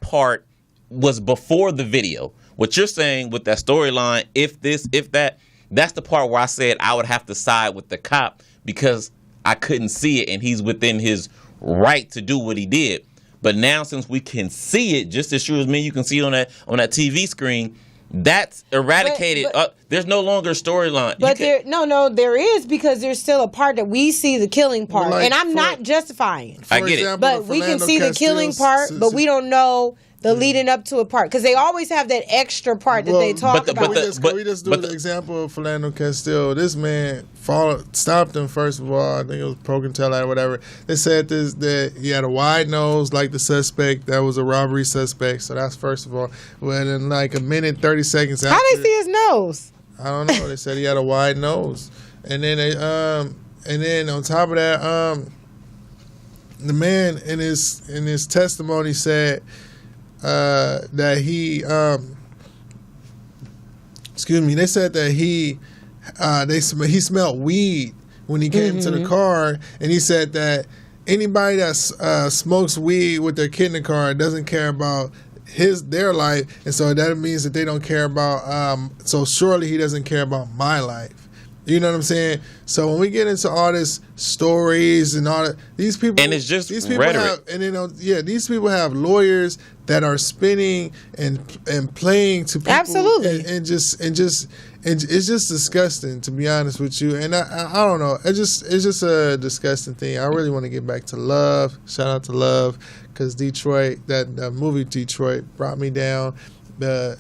part was before the video. What you're saying with that storyline, if that, that's the part where I said I would have to side with the cop because I couldn't see it, and he's within his right to do what he did. But now, since we can see it just as sure as me, you can see it on that TV screen. That's eradicated. There's no longer a storyline. But there is, because there's still a part that we see the killing part, and I'm not justifying. I get it, but we can see the killing part, but we don't know the leading up to a part, because they always have that extra part that they talk about. Can we just do the example of Philando Castile? This man stopped him, first of all. I think it was poke and tell or whatever. They said that he had a wide nose like the suspect. That was a robbery suspect. So that's first of all. Well, in like a minute, 30 seconds after. How they see his nose? I don't know. They said he had a wide nose. And then on top of that, the man in his testimony said that he they said that he smelled weed when he came to the car, and he said that anybody that smokes weed with their kid in the car doesn't care about their life, and so that means that they don't care about so surely he doesn't care about my life. You know what I'm saying? So when we get into all this stories and all that, these people, and it's just these people rhetoric. these people have lawyers that are spinning and playing to people, Absolutely. and it's just disgusting, to be honest with you. And I don't know, it's just a disgusting thing. I really want to get back to Love. Shout out to Love, because Detroit, that movie Detroit brought me down. The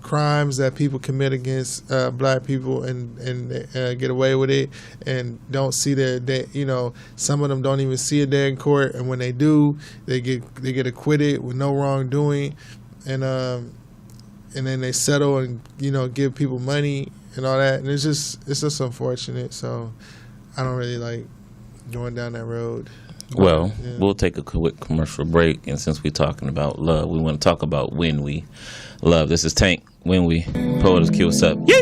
crimes that people commit against black people and get away with it, and don't see some of them don't even see a day in court, and when they do, they get acquitted with no wrongdoing, and then they settle and give people money and all that, and it's just unfortunate. So I don't really like going down that road. Well, Yeah. we'll take a quick commercial break, and since we're talking about love, we want to talk about When We Love. This is Tank, When We, Poet is Q, what's up? Yeah.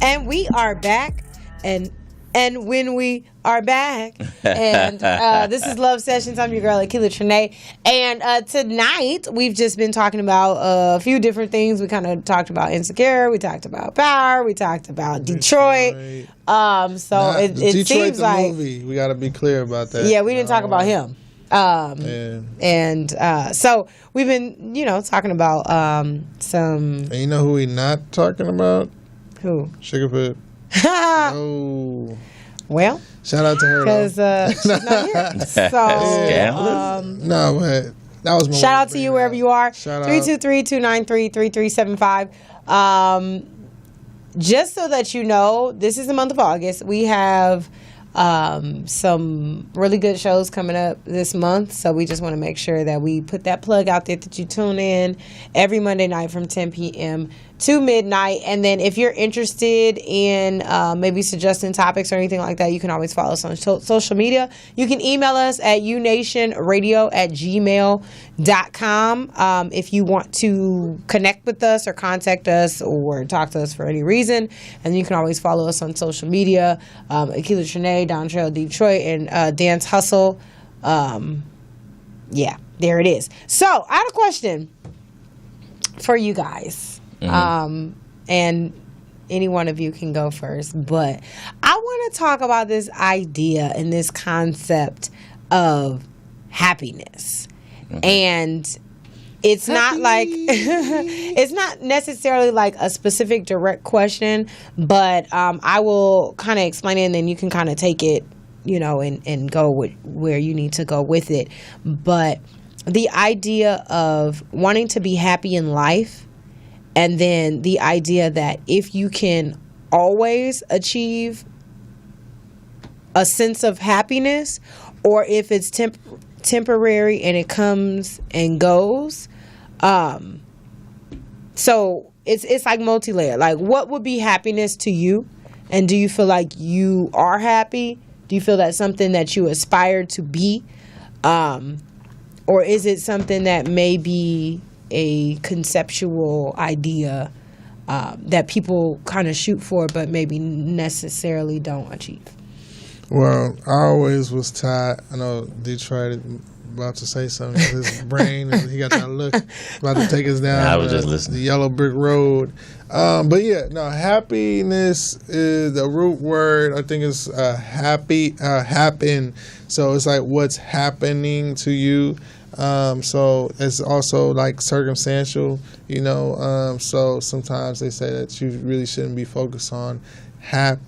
And we are back, and when we are back, and this is Love Sessions. I'm your girl, Akilah Trinae, and tonight we've just been talking about a few different things. We kind of talked about Insecure, we talked about Power, we talked about Detroit. It Detroit, seems the like movie. We got to be clear about that. yeah, we didn't talk about him. Yeah. And so we've been, talking about some And you know who we not talking about? who. Sugarfoot. Oh. Well, Shout out to her. because she's not here. So, Scandalous. No, but that was my shout out to you wherever you are. Shout out. 323-293-3375. Just so that you know, this is the month of August. We have some really good shows coming up this month. So we just want to make sure that we put that plug out there, that you tune in every Monday night from 10 p.m. to midnight. And then if you're interested in maybe suggesting topics or anything like that, you can always follow us on social media. You can email us at unationradio@gmail.com if you want to connect with us or contact us or talk to us for any reason. And you can always follow us on social media, Akilah Trinae, Don Trail Detroit, and Dance Hustle. Yeah, there it is. So I had a question for you guys. And any one of you can go first, but I want to talk about this idea and this concept of happiness. And it's not like it's not necessarily like a specific direct question, but I will kind of explain it, and then you can kind of take it, and go with where you need to go with it. But the idea of wanting to be happy in life, and then the idea that if you can always achieve a sense of happiness, or if it's temporary and it comes and goes, so it's like multi-layered. Like, what would be happiness to you, and do you feel like you are happy? Do you feel that's something that you aspire to be, or is it something that may be a conceptual idea that people kind of shoot for but maybe necessarily don't achieve? Well, I always was taught, I know Detroit is about to say something, his brain, he got that look, about to take us down I was just listening. the yellow brick road. But yeah, no, happiness is the root word. I think it's happen. So it's like what's happening to you. So it's also like circumstantial, so sometimes they say that you really shouldn't be focused on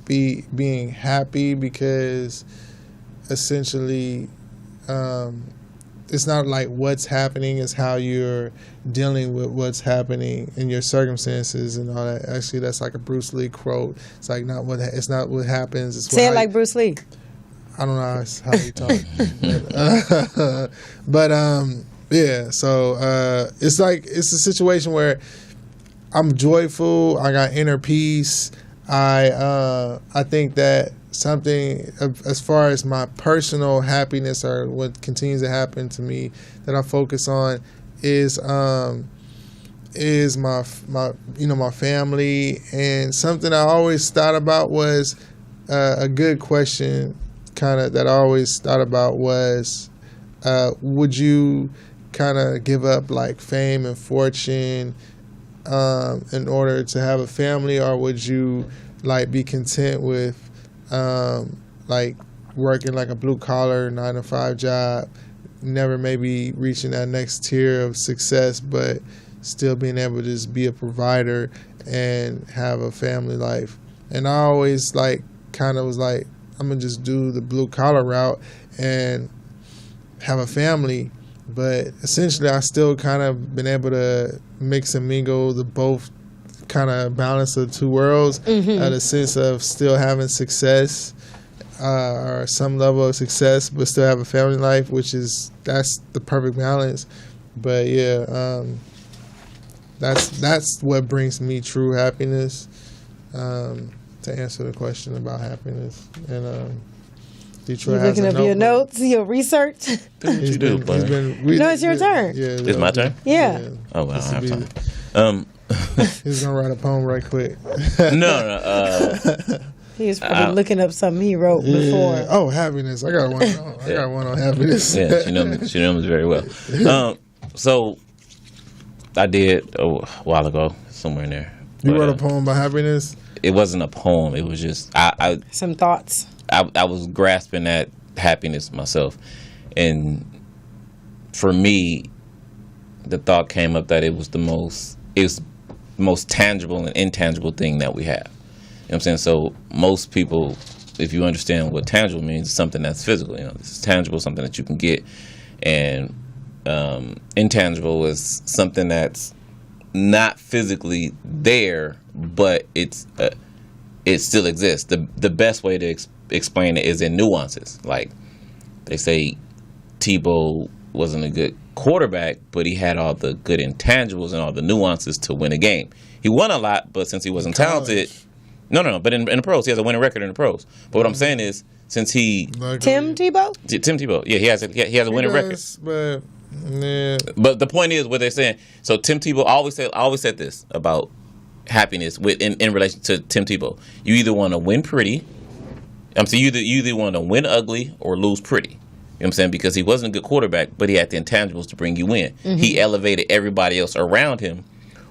being happy, because essentially it's not like what's happening, it's how you're dealing with what's happening in your circumstances and all that. Actually, that's like a Bruce Lee quote. It's like it's not what happens, it's Say it like Bruce Lee. I don't know how he talks. But Yeah, so it's a situation where I'm joyful. I got inner peace. I think that something as far as my personal happiness or what continues to happen to me that I focus on is my my family. And something I always thought about was a good question kind of that I always thought about was would you kind of give up like fame and fortune in order to have a family, or would you like be content with like working like a blue collar 9-to-5 job, never maybe reaching that next tier of success, but still being able to just be a provider and have a family life? And I always like kind of was like, I'm gonna just do the blue collar route and have a family. But essentially, I still kind of been able to mix and mingle the both kind of balance of two worlds, at a sense of still having success or some level of success, but still have a family life, that's the perfect balance. But yeah, that's what brings me true happiness. To answer the question about happiness, and Detroit You has looking a up your notebook. notes, your research? What you do, player? No, it's your turn. Yeah, It's my turn? Yeah. Oh, well, I don't This have would time. He's gonna write a poem right quick. No. He was probably looking up something he wrote before. Oh, happiness! I got one. I got one on happiness. Yeah, she knows me very well. So I did a while ago, somewhere in there. You But, wrote a poem about happiness. It wasn't a poem. It was just Some thoughts. I was grasping at happiness myself, and for me, the thought came up that it's the most tangible and intangible thing that we have. You know what I'm saying? So most people, if you understand what tangible means, it's something that's physical. You know, this is tangible, something that you can get, and intangible is something that's not physically there, but it still exists. The best way to explain it is in nuances. Like they say, Tebow wasn't a good quarterback, but he had all the good intangibles and all the nuances to win a game. He won a lot, but since he wasn't talented, no. But in the pros, he has a winning record in the pros. But what I'm saying is, since Tim Tebow? Tim Tebow, yeah, he has a winning record. But yeah. But the point is, what they're saying. So Tim Tebow always said this about happiness in relation to Tim Tebow. You either want to win pretty. You either want to win ugly or lose pretty. You know what I'm saying? Because he wasn't a good quarterback, but he had the intangibles to bring you in. He elevated everybody else around him,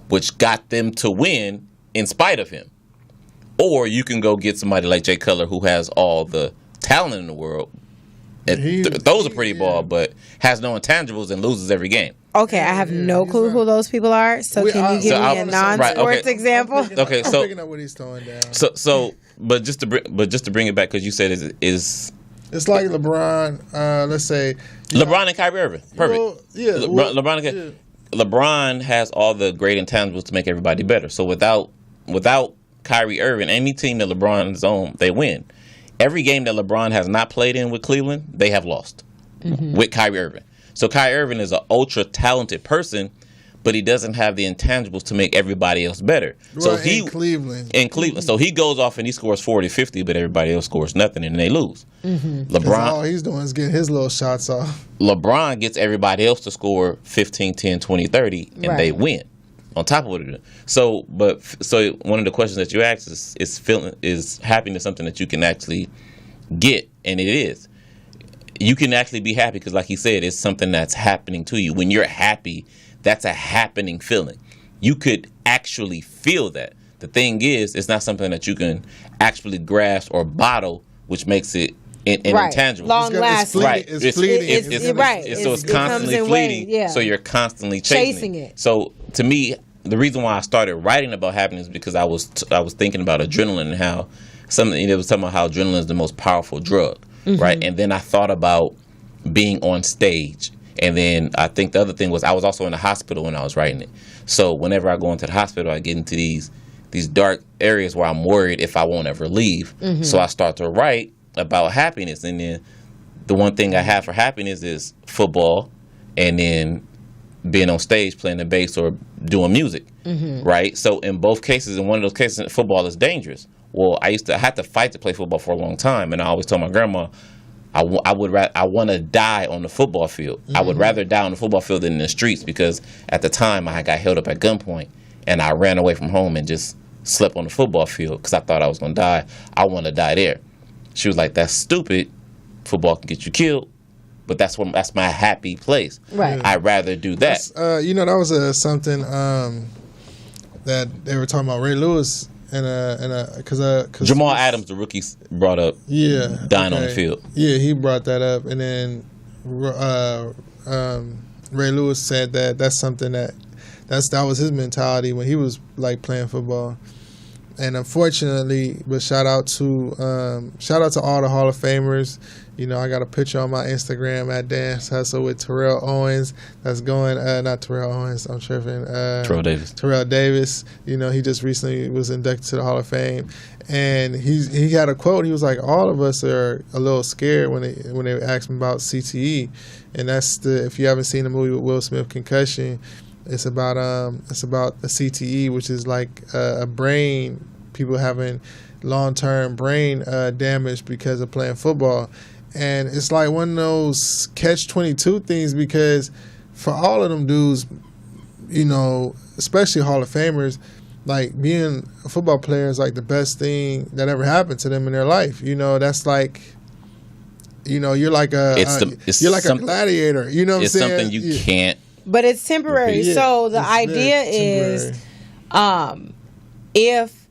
which got them to win in spite of him. Or you can go get somebody like Jay Cutler, who has all the talent in the world, throws a pretty ball, but has no intangibles and loses every game. Okay, I have no clue who those people are. So can you give me a non-sports example? Okay, so I'm picking up what he's throwing down. But just to bring it back, because you said is It's like LeBron. Let's say LeBron and Kyrie Irving. Perfect. Well, yeah, LeBron has all the great intangibles to make everybody better. So without Kyrie Irving, any team that LeBron's on, they win. Every game that LeBron has not played in with Cleveland, they have lost with Kyrie Irving. So Kyrie Irving is an ultra talented person, but he doesn't have the intangibles to make everybody else better. So in Cleveland. So he goes off and he scores 40, 50, but everybody else scores nothing and they lose. All he's doing is getting his little shots off. LeBron gets everybody else to score 15, 10, 20, 30, and they win on top of what they're doing. So one of the questions that you asked is happiness something that you can actually get? And it is. You can actually be happy because, like he said, it's something that's happening to you. When you're happy, that's a happening feeling. You could actually feel that. The thing is, it's not something that you can actually grasp or bottle, which makes it intangible. Long lasting. Right. It's fleeting. So it's constantly fleeting. Yeah. So you're constantly chasing it. So to me, the reason why I started writing about happiness is because I was thinking about adrenaline and how it was talking about how adrenaline is the most powerful drug, right? And then I thought about being on stage. And then I think the other thing was I was also in the hospital when I was writing it. So whenever I go into the hospital, I get into these dark areas where I'm worried if I won't ever leave. So I start to write about happiness. And then the one thing I have for happiness is football and then being on stage playing the bass or doing music, right? So in both cases, in one of those cases, football is dangerous. Well, I had to fight to play football for a long time, and I always told my grandma, I want to die on the football field. I would rather die on the football field than in the streets, because at the time I got held up at gunpoint and I ran away from home and just slept on the football field because I thought I was going to die. I want to die there. She was like, that's stupid. Football can get you killed, but that's my happy place. Right. I'd rather do that. That was something that they were talking about Ray Lewis because Jamal Adams, the rookie, brought up dying on the field. Yeah, he brought that up, and then Ray Lewis said that's something that was his mentality when he was like playing football. And unfortunately, but shout out to all the Hall of Famers. You know, I got a picture on my Instagram at Dance Hustle with Terrell Owens. That's going not Terrell Owens. I'm tripping. Terrell Davis. You know, he just recently was inducted to the Hall of Fame, and he had a quote. He was like, "All of us are a little scared when they ask him about CTE," and that's if you haven't seen the movie with Will Smith, Concussion. It's about a CTE, which is like a brain, people having long-term brain damage because of playing football. And it's like one of those catch-22 things, because for all of them dudes, you know, especially Hall of Famers, like being a football player is like the best thing that ever happened to them in their life. You know, that's like, you know, you're like a gladiator. You know what I'm saying? It's something you can't. But it's temporary. Yeah, so the idea is, if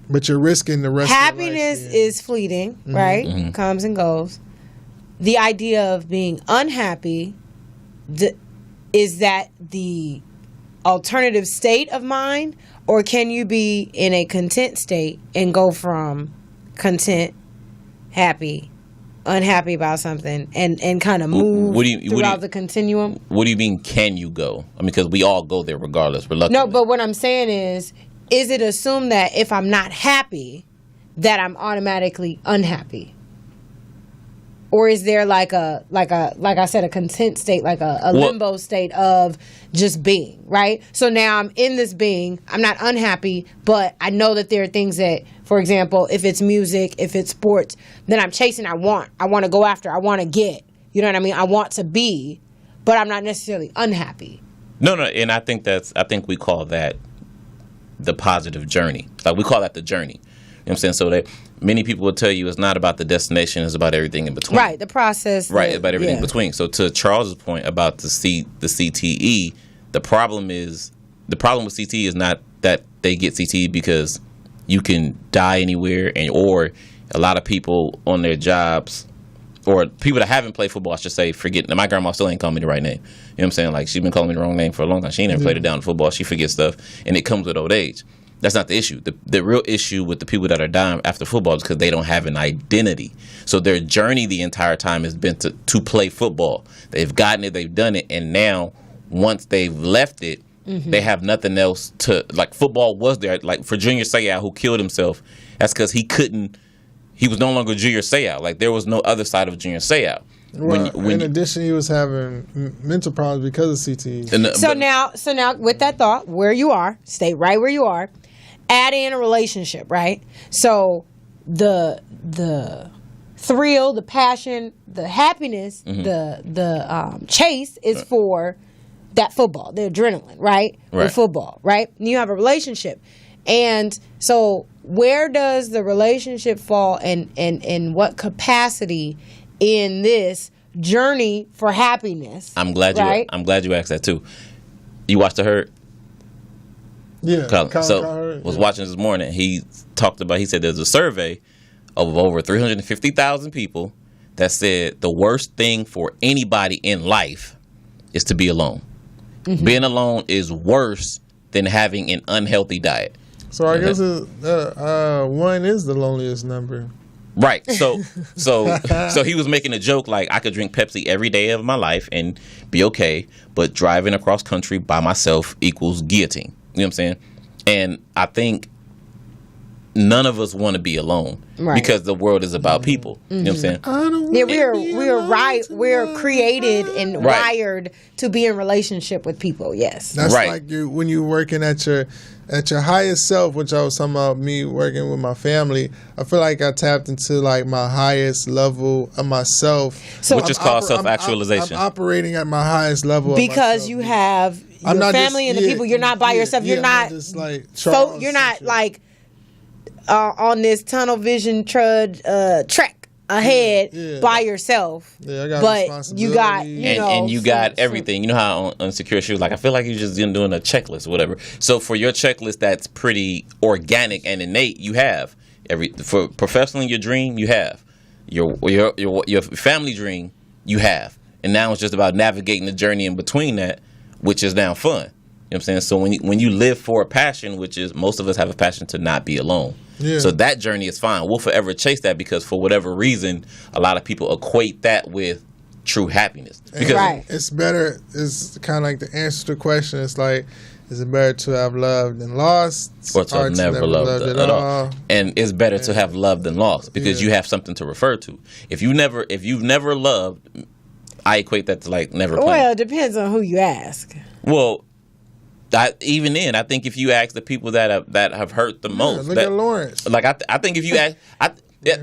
but you're risking the rest. Happiness of your life, is fleeting, right? Mm-hmm. Comes and goes. The idea of being unhappy, is that the alternative state of mind, or can you be in a content state and go from content, happy, unhappy about something, and kind of move throughout the continuum? What do you mean, can you go? I mean, because we all go there regardless. No, but what I'm saying is it assumed that if I'm not happy, that I'm automatically unhappy? Or is there like I said, a content state, like a limbo state of just being, right? So now I'm in this being, I'm not unhappy, but I know that there are things that, for example, if it's music, if it's sports, then I'm chasing, I want to go after, I want to get, you know what I mean? I want to be, but I'm not necessarily unhappy. No, and I think we call that the positive journey. Like, we call that the journey. You know what I'm saying? So that many people will tell you it's not about the destination, it's about everything in between. Right, the process. Right, about everything in between. So to Charles's point about the CTE, the problem with CTE is not that they get CTE because you can die anywhere, or a lot of people on their jobs, or people that haven't played football, I should say, forget. My grandma still ain't calling me the right name. You know what I'm saying? Like, she's been calling me the wrong name for a long time. She ain't never played it down in football. She forgets stuff, and it comes with old age. That's not the issue. The real issue with the people that are dying after football is because they don't have an identity. So their journey the entire time has been to play football. They've gotten it, they've done it, and now once they've left it, they have nothing else to, like, football was there. Like, for Junior Seau, who killed himself, that's because he was no longer Junior Seau. Like, there was no other side of Junior Seau. Well, in addition, he was having mental problems because of CTE. So now, with that thought, where you are, stay right where you are. Add in a relationship, right? So the thrill, the passion, the happiness, the chase is for that football, the adrenaline, right? The football, right? And you have a relationship. And so where does the relationship fall, and in what capacity in this journey for happiness? I'm glad you asked that too. You watched The Herd? Yeah. Colin was watching this morning. He said there's a survey of over 350,000 people that said the worst thing for anybody in life is to be alone. Mm-hmm. Being alone is worse than having an unhealthy diet. So I guess one is the loneliest number. Right. So he was making a joke like, I could drink Pepsi every day of my life and be okay, but driving across country by myself equals guillotine. You know what I'm saying? And I think none of us want to be alone because the world is about people. You know what I'm saying? I don't wanna Yeah, be alone we're tonight. created and wired to be in relationship with people. Yes. That's Right. like when you're working at your highest self, which I was talking about me working with my family. I feel like I tapped into like my highest level of myself. So Which is called self-actualization. I'm operating at my highest level because of myself. you have I'm your not family just- and the people. You're not by yourself. You're I'm not just like so Charles you're not and shit. like on this tunnel vision trek ahead by yourself. Yeah, I got but you got responsibility. And you got everything. You know how on Secure Shoes, like I feel like you're just doing a checklist, or whatever. So for your checklist, that's pretty organic and innate. You have for professionally your dream, you have your family dream, you have, and now it's just about navigating the journey in between that, which is now fun. You know what I'm saying? So when you live for a passion, which is most of us have a passion to not be alone. Yeah. So that journey is fine. We'll forever chase that because for whatever reason, a lot of people equate that with true happiness. Because Right. It's better. It's kind of like the answer to the question. It's like, is it better to have loved than lost, or to have never loved at all. And it's better to have loved than lost because you have something to refer to. If you've never loved, I equate that to like never. Well, it depends on who you ask. Well, even then, I think if you ask the people that have hurt the most, look at Lawrence. Like I think if you ask,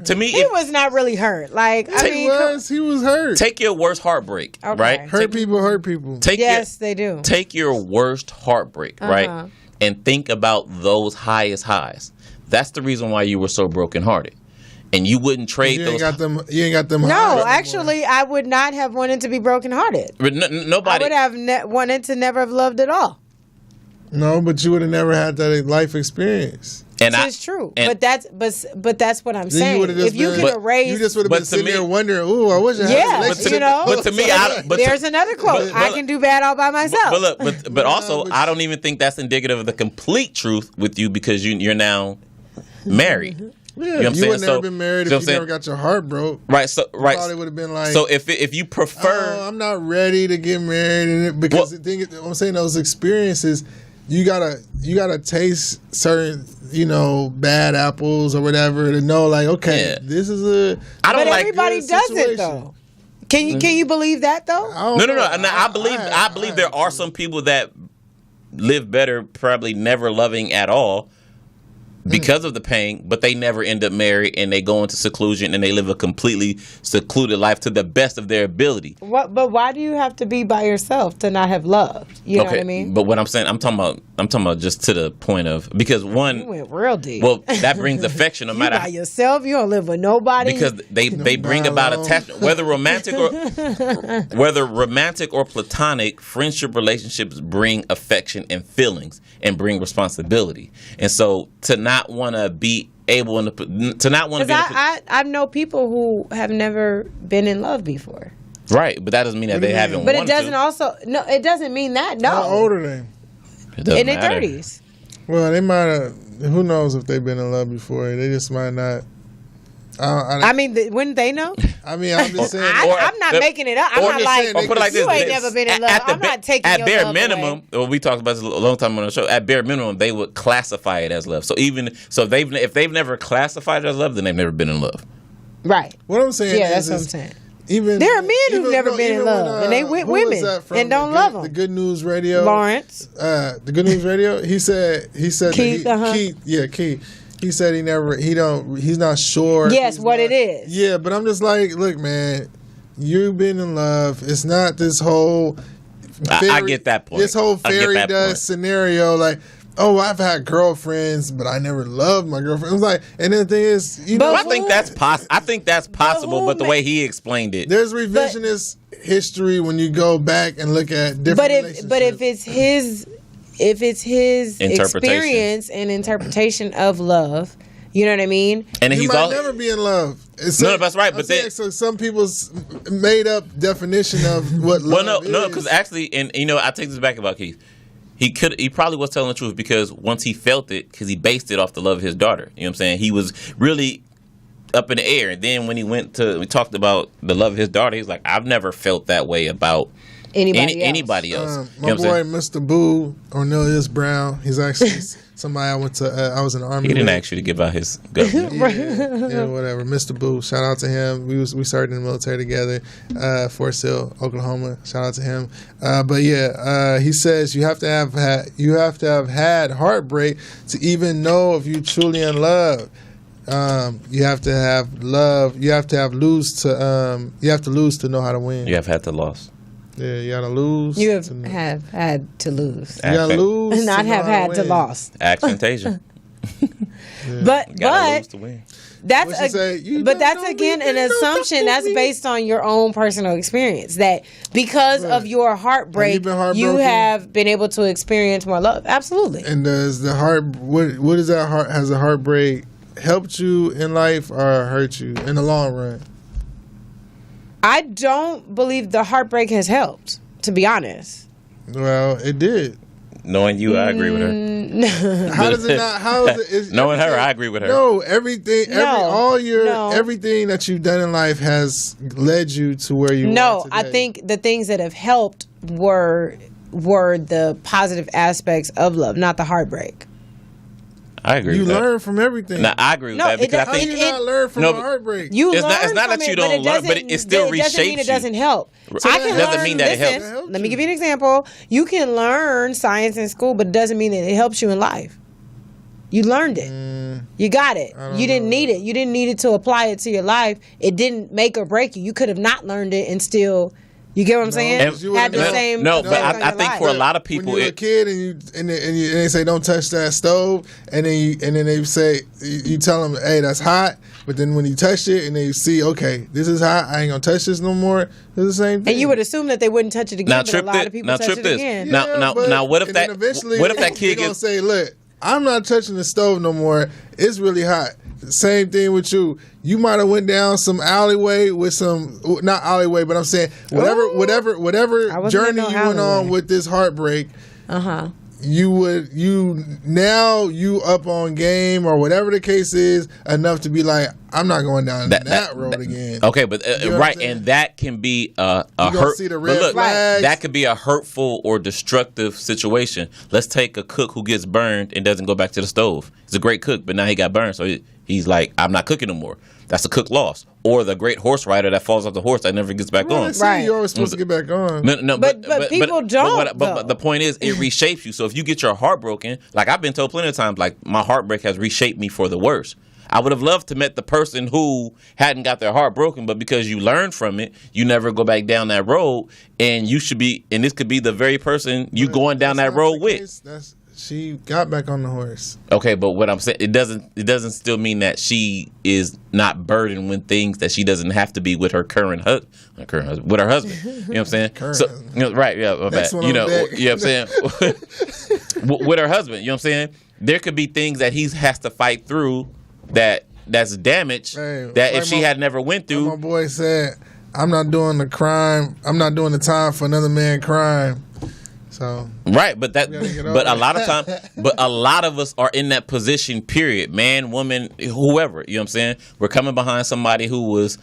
to me, He was not really hurt. Like I mean, He was hurt. take your worst heartbreak, Okay. right? Hurt people. Take yes, they do. Take your worst heartbreak, right? And think about those highest highs. That's the reason why you were so brokenhearted. And you wouldn't trade You ain't those. You ain't got them. No, highs actually, I would not have wanted to be brokenhearted. But I nobody. would have wanted to never have loved at all. No, but you would have never had that life experience. And It's true, and- but that's what I'm Then saying. you would have just If you been, can erase, you just would have But been to sitting me- there wondering, "Ooh, I wish I had Yeah, a but relationship." you know, but to me, there's another quote. I can do bad all by myself. But look, but also, but- I don't even think that's indicative of the complete truth with you because you're now married. Yeah, You know what I'm you saying? would never So- been married you know if what you I'm never got your heart broke. Right. So right. Probably would have been like, So if you prefer, "Oh, I'm not ready to get married," because the thing is, I'm saying those experiences, you gotta taste certain, bad apples or whatever to know, like, okay, Yeah. this is a. I don't But like. everybody good does situation. it though. Can you believe that though? I don't No. know. And I believe there are some people that live better, probably never loving at all because of the pain, but they never end up married and they go into seclusion and they live a completely secluded life to the best of their ability. But why do you have to be by yourself to not have loved? You know what I mean? But what I'm saying, I'm talking about just to the point of, because You one, went real deep. well, that brings affection no you matter by yourself. You don't live with nobody. because they bring die about alone. attachment, whether romantic or platonic. Friendship relationships bring affection and feelings and bring responsibility, and so to not want to be able to not want to Because be I know people who have never been in love before. right, but that doesn't mean that What do they you haven't. mean? But it wanted doesn't to. also no. It doesn't mean that. No. How old are they? It doesn't in their matter. 30s. Well, they might have. Who knows if they've been in love before? They just might not. I mean, wouldn't they know? I'm just saying. I'm not making it up. I'm or not just like, saying Or put it like this: you ain't never been in love. I'm not taking at your bare love minimum. away. Well, we talked about this a long time on the show. At bare minimum, they would classify it as love. So if they've never classified it as love, then they've never been in love. Right. What I'm saying Yeah, is, that's what I'm saying. even There are men who've even- never no, been in even love, when, and they with who was women that from? and don't The love Good- 'em. The Good News Radio, Lawrence. the Good News Radio. He said Keith, that Keith. He said he's not sure. Yes, He's what not- it is. Yeah, but I'm just like, look, man, you've been in love. It's not this whole. I get that point. This whole I get fairy that point. dust scenario, like, oh, I've had girlfriends, but I never loved my girlfriend. It was like, and then the thing is, But I think that's possible, but the way he explained it, there's revisionist history when you go back and look at different. But if it's his Interpretation. experience and interpretation of love, you know what I mean? and you he's might all never be in love. No, that's right, I'm but saying, then- so some people's made up definition of what well, love no, is. because actually, and I take this back about Keith. He probably was telling the truth because once he felt it, because he based it off the love of his daughter. You know what I'm saying? He was really up in the air, and then when we talked about the love of his daughter, he's like, I've never felt that way about anybody else. You My know what I'm boy, saying? Mr. Boo, Cornelius Brown. He's actually somebody I went to. I was in the army. He didn't with. ask you to give out his government. Yeah, whatever. Mr. Boo, shout out to him. We started in the military together, Fort Sill, Oklahoma. Shout out to him. But yeah, he says you have to have had heartbreak to even know if you truly in love. You have to have love. You have to lose to know how to win. You have had to loss. Yeah, you gotta lose. You to know. have had to lose. You gotta lose. Not to know have how had to win. lost. Ask Fantasia. But You gotta lose to win. that's What'd she say? You but don't that's know again me, an you don't assumption know that's me. based on your own personal experience. That because of your heartbreak, Have you been you heartbroken? have been able to experience more love. Absolutely. And does the heart? What is that heart? Has the heartbreak helped you in life or hurt you in the long run? I don't believe the heartbreak has helped. To be honest. Well, it did. Knowing you, I agree with her. How does it not? How is it? Is Knowing her, everything- I agree with her. No, everything, No, no. everything that you've done in life has led you to where you. No, are I today. think the things that have helped were the positive aspects of love, not the heartbreak. I agree you with that. learn from everything. Now, I agree with No, that because I How think do you not learn from no, a but- heartbreak? You It's learn not- it's not from that you it, don't but it learn, but doesn't- it still doesn't mean reshapes it doesn't help. So I that can doesn't learn, mean that it listen, helps. Let me give you an example. You can learn science in school, but it doesn't mean that it helps you in life. You learned it. You got it. You didn't need it. You didn't need it to apply it to your life. It didn't make or break you. You could have not learned it and still, you get what I'm saying? because you Had the would've- same. No, but effect on I your think life. for a lot of people, when you're a kid and they say don't touch that stove, and then they say you tell them, hey, that's hot, but then when you touch it and they see, okay, this is hot, I ain't gonna touch this no more. It's the same thing. And you would assume that they wouldn't touch it again, Now but a trip lot this. of people Now touch trip it this. again. Yeah, What if and that? then eventually What if that they kid gonna gets? say, look, I'm not touching the stove no more. It's really hot. Same thing with you. You might have went down some alleyway with some, not alleyway, but I'm saying whatever I wasn't journey in no you went on alleyway. with this heartbreak. Uh-huh. You up on game or whatever the case is enough to be like, I'm not going down that road again. Okay, but You know what right, I'm saying? and that can be a gonna hurt. see the but red look, flags. that could be a hurtful or destructive situation. Let's take a cook who gets burned and doesn't go back to the stove. He's a great cook, but now he got burned, so he's like, I'm not cooking no more. That's a cook loss. Or the great horse rider that falls off the horse that never gets back Well, on. I see Right. you're always supposed to get back on. No, But people don't, But though. the point is, it reshapes you. So if you get your heart broken, like I've been told plenty of times, like my heartbreak has reshaped me for the worse. I would have loved to met the person who hadn't got their heart broken, but because you learned from it, you never go back down that road. And you should be, and this could be the very person you going down That's that not road the with. case. She got back on the horse. Okay, but what I'm saying, it doesn't still mean that she is not burdened with things that she doesn't have to be with her current husband, with her husband. You know what I'm saying? Current So, husband. you know, right? Yeah, my Next bad. one You on know, deck. you know what I'm saying? With her husband, you know what I'm saying? There could be things that he has to fight through that's damaged Hey, that like if she my- had never went My through. boy said, I'm not doing the crime. I'm not doing the time for another man crime. So Right, but gotta get but over a lot of time, but a lot of us are in that position. Period, man, woman, whoever. You know what I'm saying? We're coming behind somebody who was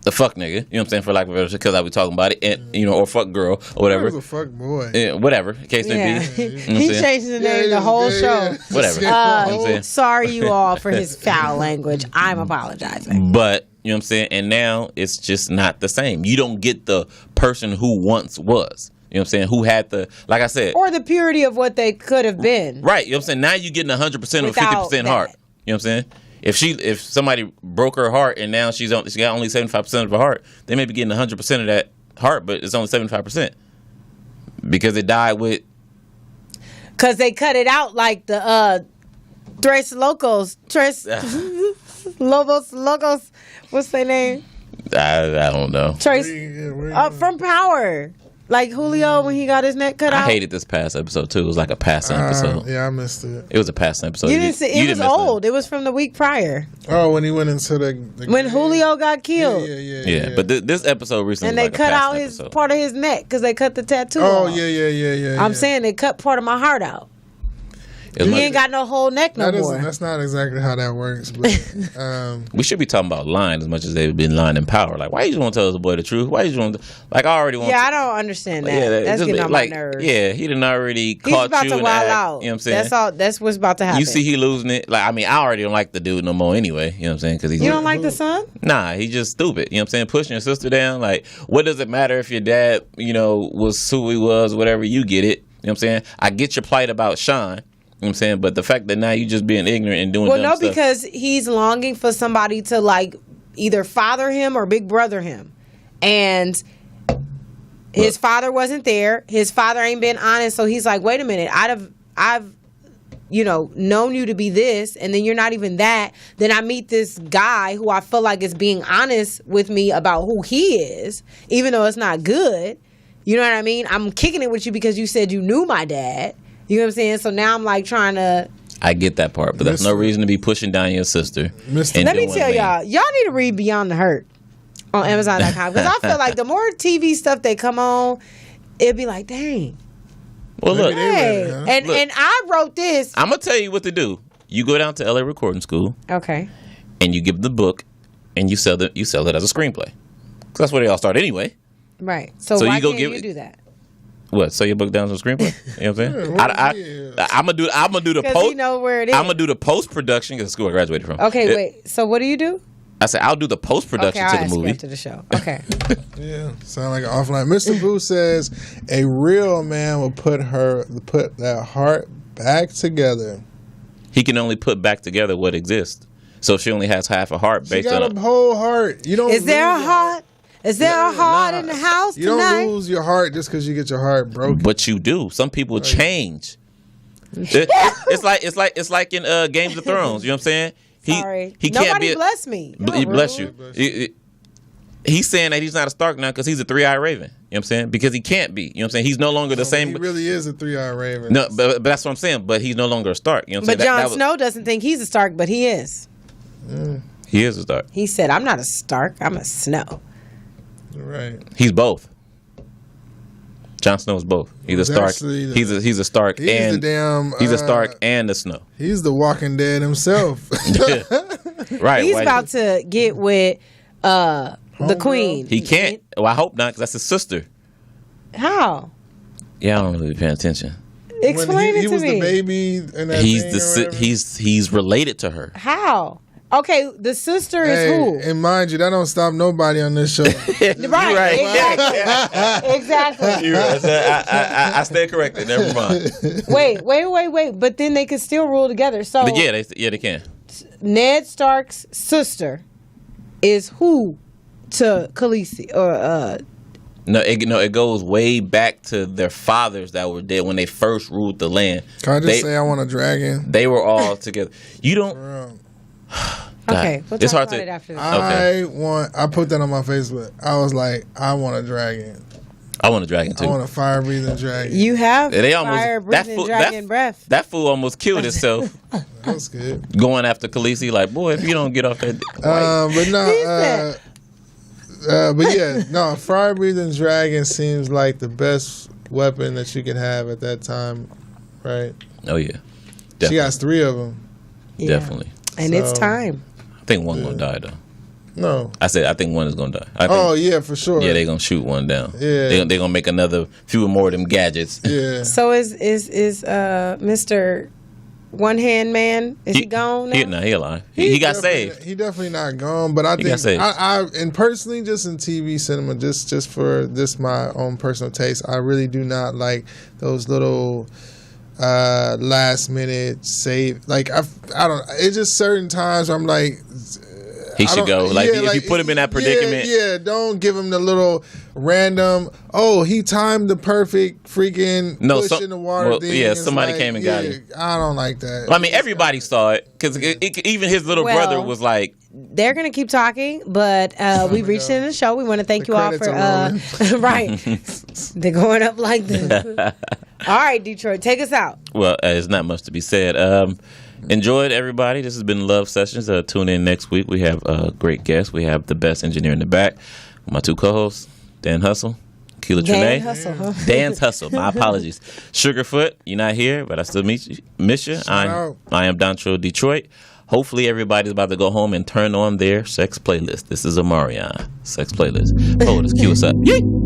the fuck nigga. You know what I'm saying? For lack of a better, because I be talking about it, and or fuck girl or he whatever. was a fuck boy. Yeah, whatever, case may Yeah. be. You know what I'm He saying? changed the name the whole show. Whatever. You know what I'm saying? Sorry, you all, for his foul language. I'm apologizing. But you know what I'm saying? And now it's just not the same. You don't get the person who once was. You know what I'm saying? Who had the, like I said, Or the purity of what they could have been. right. You know what I'm saying? Now you're getting 100% of Without 50% heart. that. You know what I'm saying? If somebody broke her heart and now she got only 75% of her heart, they may be getting 100% of that heart, but it's only 75% because it died with. Because they cut it out like the Tres Locos. Locos. What's their name? I don't know. Trace. Yeah, From Power. Like Julio when he got his neck cut I out. hated this past episode too. It was like a passing episode. yeah, I missed it. It was a passing episode. You didn't see it. you Was didn't miss old. It was from the week prior. Oh, when he went into the When Julio got killed. Yeah, but this episode recently And was they like a cut out passing his episode. part of his neck because they cut the tattoo Oh off. yeah. I'm saying they cut part of my heart out. As He much- ain't got no whole neck no more. That's not exactly how that works. But we should be talking about lying as much as they've been lying in power. Like, why you just want to tell the boy the truth? Why you just want to, like, I already want Yeah, to. I don't understand that. Yeah, That's just getting on like, my nerves. yeah, he didn't already He's caught about you to in wild the act. out. You know what I'm saying? That's all. That's what's about to happen. You see, he losing it. Like, I mean, I already don't like the dude no more anyway. You know what I'm saying? Because he's You don't like the son? Nah, he's just stupid. You know what I'm saying? Pushing your sister down. Like, what does it matter if your dad, was who he was, whatever, you get it. You know what I'm saying? I get your plight about Sean. You know what I'm saying? But the fact that now you just being ignorant and doing dumb stuff. Because he's longing for somebody to like either father him or big brother him. And his father wasn't there. His father ain't been honest. So he's like, wait a minute, I've known you to be this, and then you're not even that. Then I meet this guy who I feel like is being honest with me about who he is, even though it's not good. You know what I mean? I'm kicking it with you because you said you knew my dad. You know what I'm saying? So now I'm like trying to. I get that part, but that's no reason to be pushing down your sister. Mr. Let me tell y'all need to read Beyond the Hurt on Amazon.com because I feel like the more TV stuff they come on, it'd be like, dang. Well, look, Hey, read it, huh? and Look. and I wrote this. I'm gonna tell you what to do. You go down to LA Recording School Okay. and you give the book, and you sell it as a screenplay. 'Cause that's where they all start anyway. Right. So So why you go can't give you it- do that? What? Sell your book down as a screenplay? You know what I'm saying? I'm gonna do the Because post. you know where it is. I'm gonna do the post production because the school I graduated from. Okay, wait. So what do you do? I said I'll do the post production Okay, to I'll the ask you movie. after the show. Okay. Yeah, sound like an offline. Mr. Boo says a real man will put that heart back together. He can only put back together what exists. So if she only has half a heart She based got on a whole heart. You don't. Is there a lose your heart? Is there a heart in the house You tonight? don't lose your heart just because you get your heart broken. But you do. Some people change. It's like in Games of Thrones. You know what I'm saying? Sorry. He can't Nobody be. bless me. He bless you. He's saying that he's not a Stark now because he's a 3-eyed Raven. You know what I'm saying? Because he can't be. You know what I'm saying? He's no longer the same. He really is a 3-eyed Raven. No, but that's what I'm saying. But he's no longer a Stark. You know what I'm But saying? Jon Snow doesn't think he's a Stark, but he is. He is a Stark. He said, I'm not a Stark, I'm a Snow. Right. He's both. Jon Snow is both. He's a Stark. actually the- He's a Stark He's and the damn. he's a Stark and a Snow. He's the Walking Dead himself. Right. He's why- about to get with the queen. He can't. Well, I hope not because that's his sister. How? Yeah, I don't really pay attention. Explain he it to was me. the baby in that He's thing the or si- whatever. he's related to her. How? Okay, the sister is Hey, who? and mind you, that don't stop nobody on this show. Right. Exactly. Exactly. You're right. I stand corrected. Never mind. Wait. But then they could still rule together. So But yeah, they can. Ned Stark's sister is who to Khaleesi or It goes way back to their fathers that were dead when they first ruled the land. Can I just They- say I want a dragon? They were all together. You don't. God, Okay, we'll it's talk hard about to. it after this. Okay. I put that on my Facebook. I was like, I want a dragon. I want a dragon too. I want a fire breathing dragon. You have They almost fire breathing dragon breath. That fool almost killed himself That's good. going after Khaleesi. Like, boy, if you don't get off that. But He no, said- but yeah, no, fire breathing dragon seems like the best weapon that you could have at that time, right? Oh yeah, She definitely. got 3 of them. Yeah. Definitely. And it's So- time. I think one's gonna die though. No. I think one is gonna die. I think, Oh yeah, for sure. yeah, they gonna shoot one down. Yeah. they gonna make another few more of them gadgets. Yeah. So is Mr. One Hand Man? Is he gone now? He alive. He got definitely- saved. He definitely not gone, but I He think got saved. I and personally, just in TV cinema, just for this my own personal taste, I really do not like those little last minute save. Like I don't. It's just certain times where I'm like. He I should don't- go. Like yeah, if you put him in that predicament. Yeah, don't give him the little random. Oh, he timed the perfect freaking push in the water thing. Yeah, It's somebody like, came and got him. I don't like that. I mean, everybody saw it because even his little Well, brother was like, They're going to keep talking, but we've reached the end of the show. We want to thank The you all credits for are right. They're going up like this. All right, Detroit, take us out. well, there's not much to be said. Enjoyed everybody. This has been Love Sessions. Tune in next week. We have a great guest. We have the best engineer in the back. My 2 co-hosts, Dan Hustle, Keela Dan Trinae. Hustle, huh? Dan's Hustle. My apologies. Sugarfoot, you're not here, but I still miss you. out. I am Dontrell Detroit. Hopefully everybody's about to go home and turn on their sex playlist. This is Omarion. Sex playlist. Hold us. Cue us up. Yeet.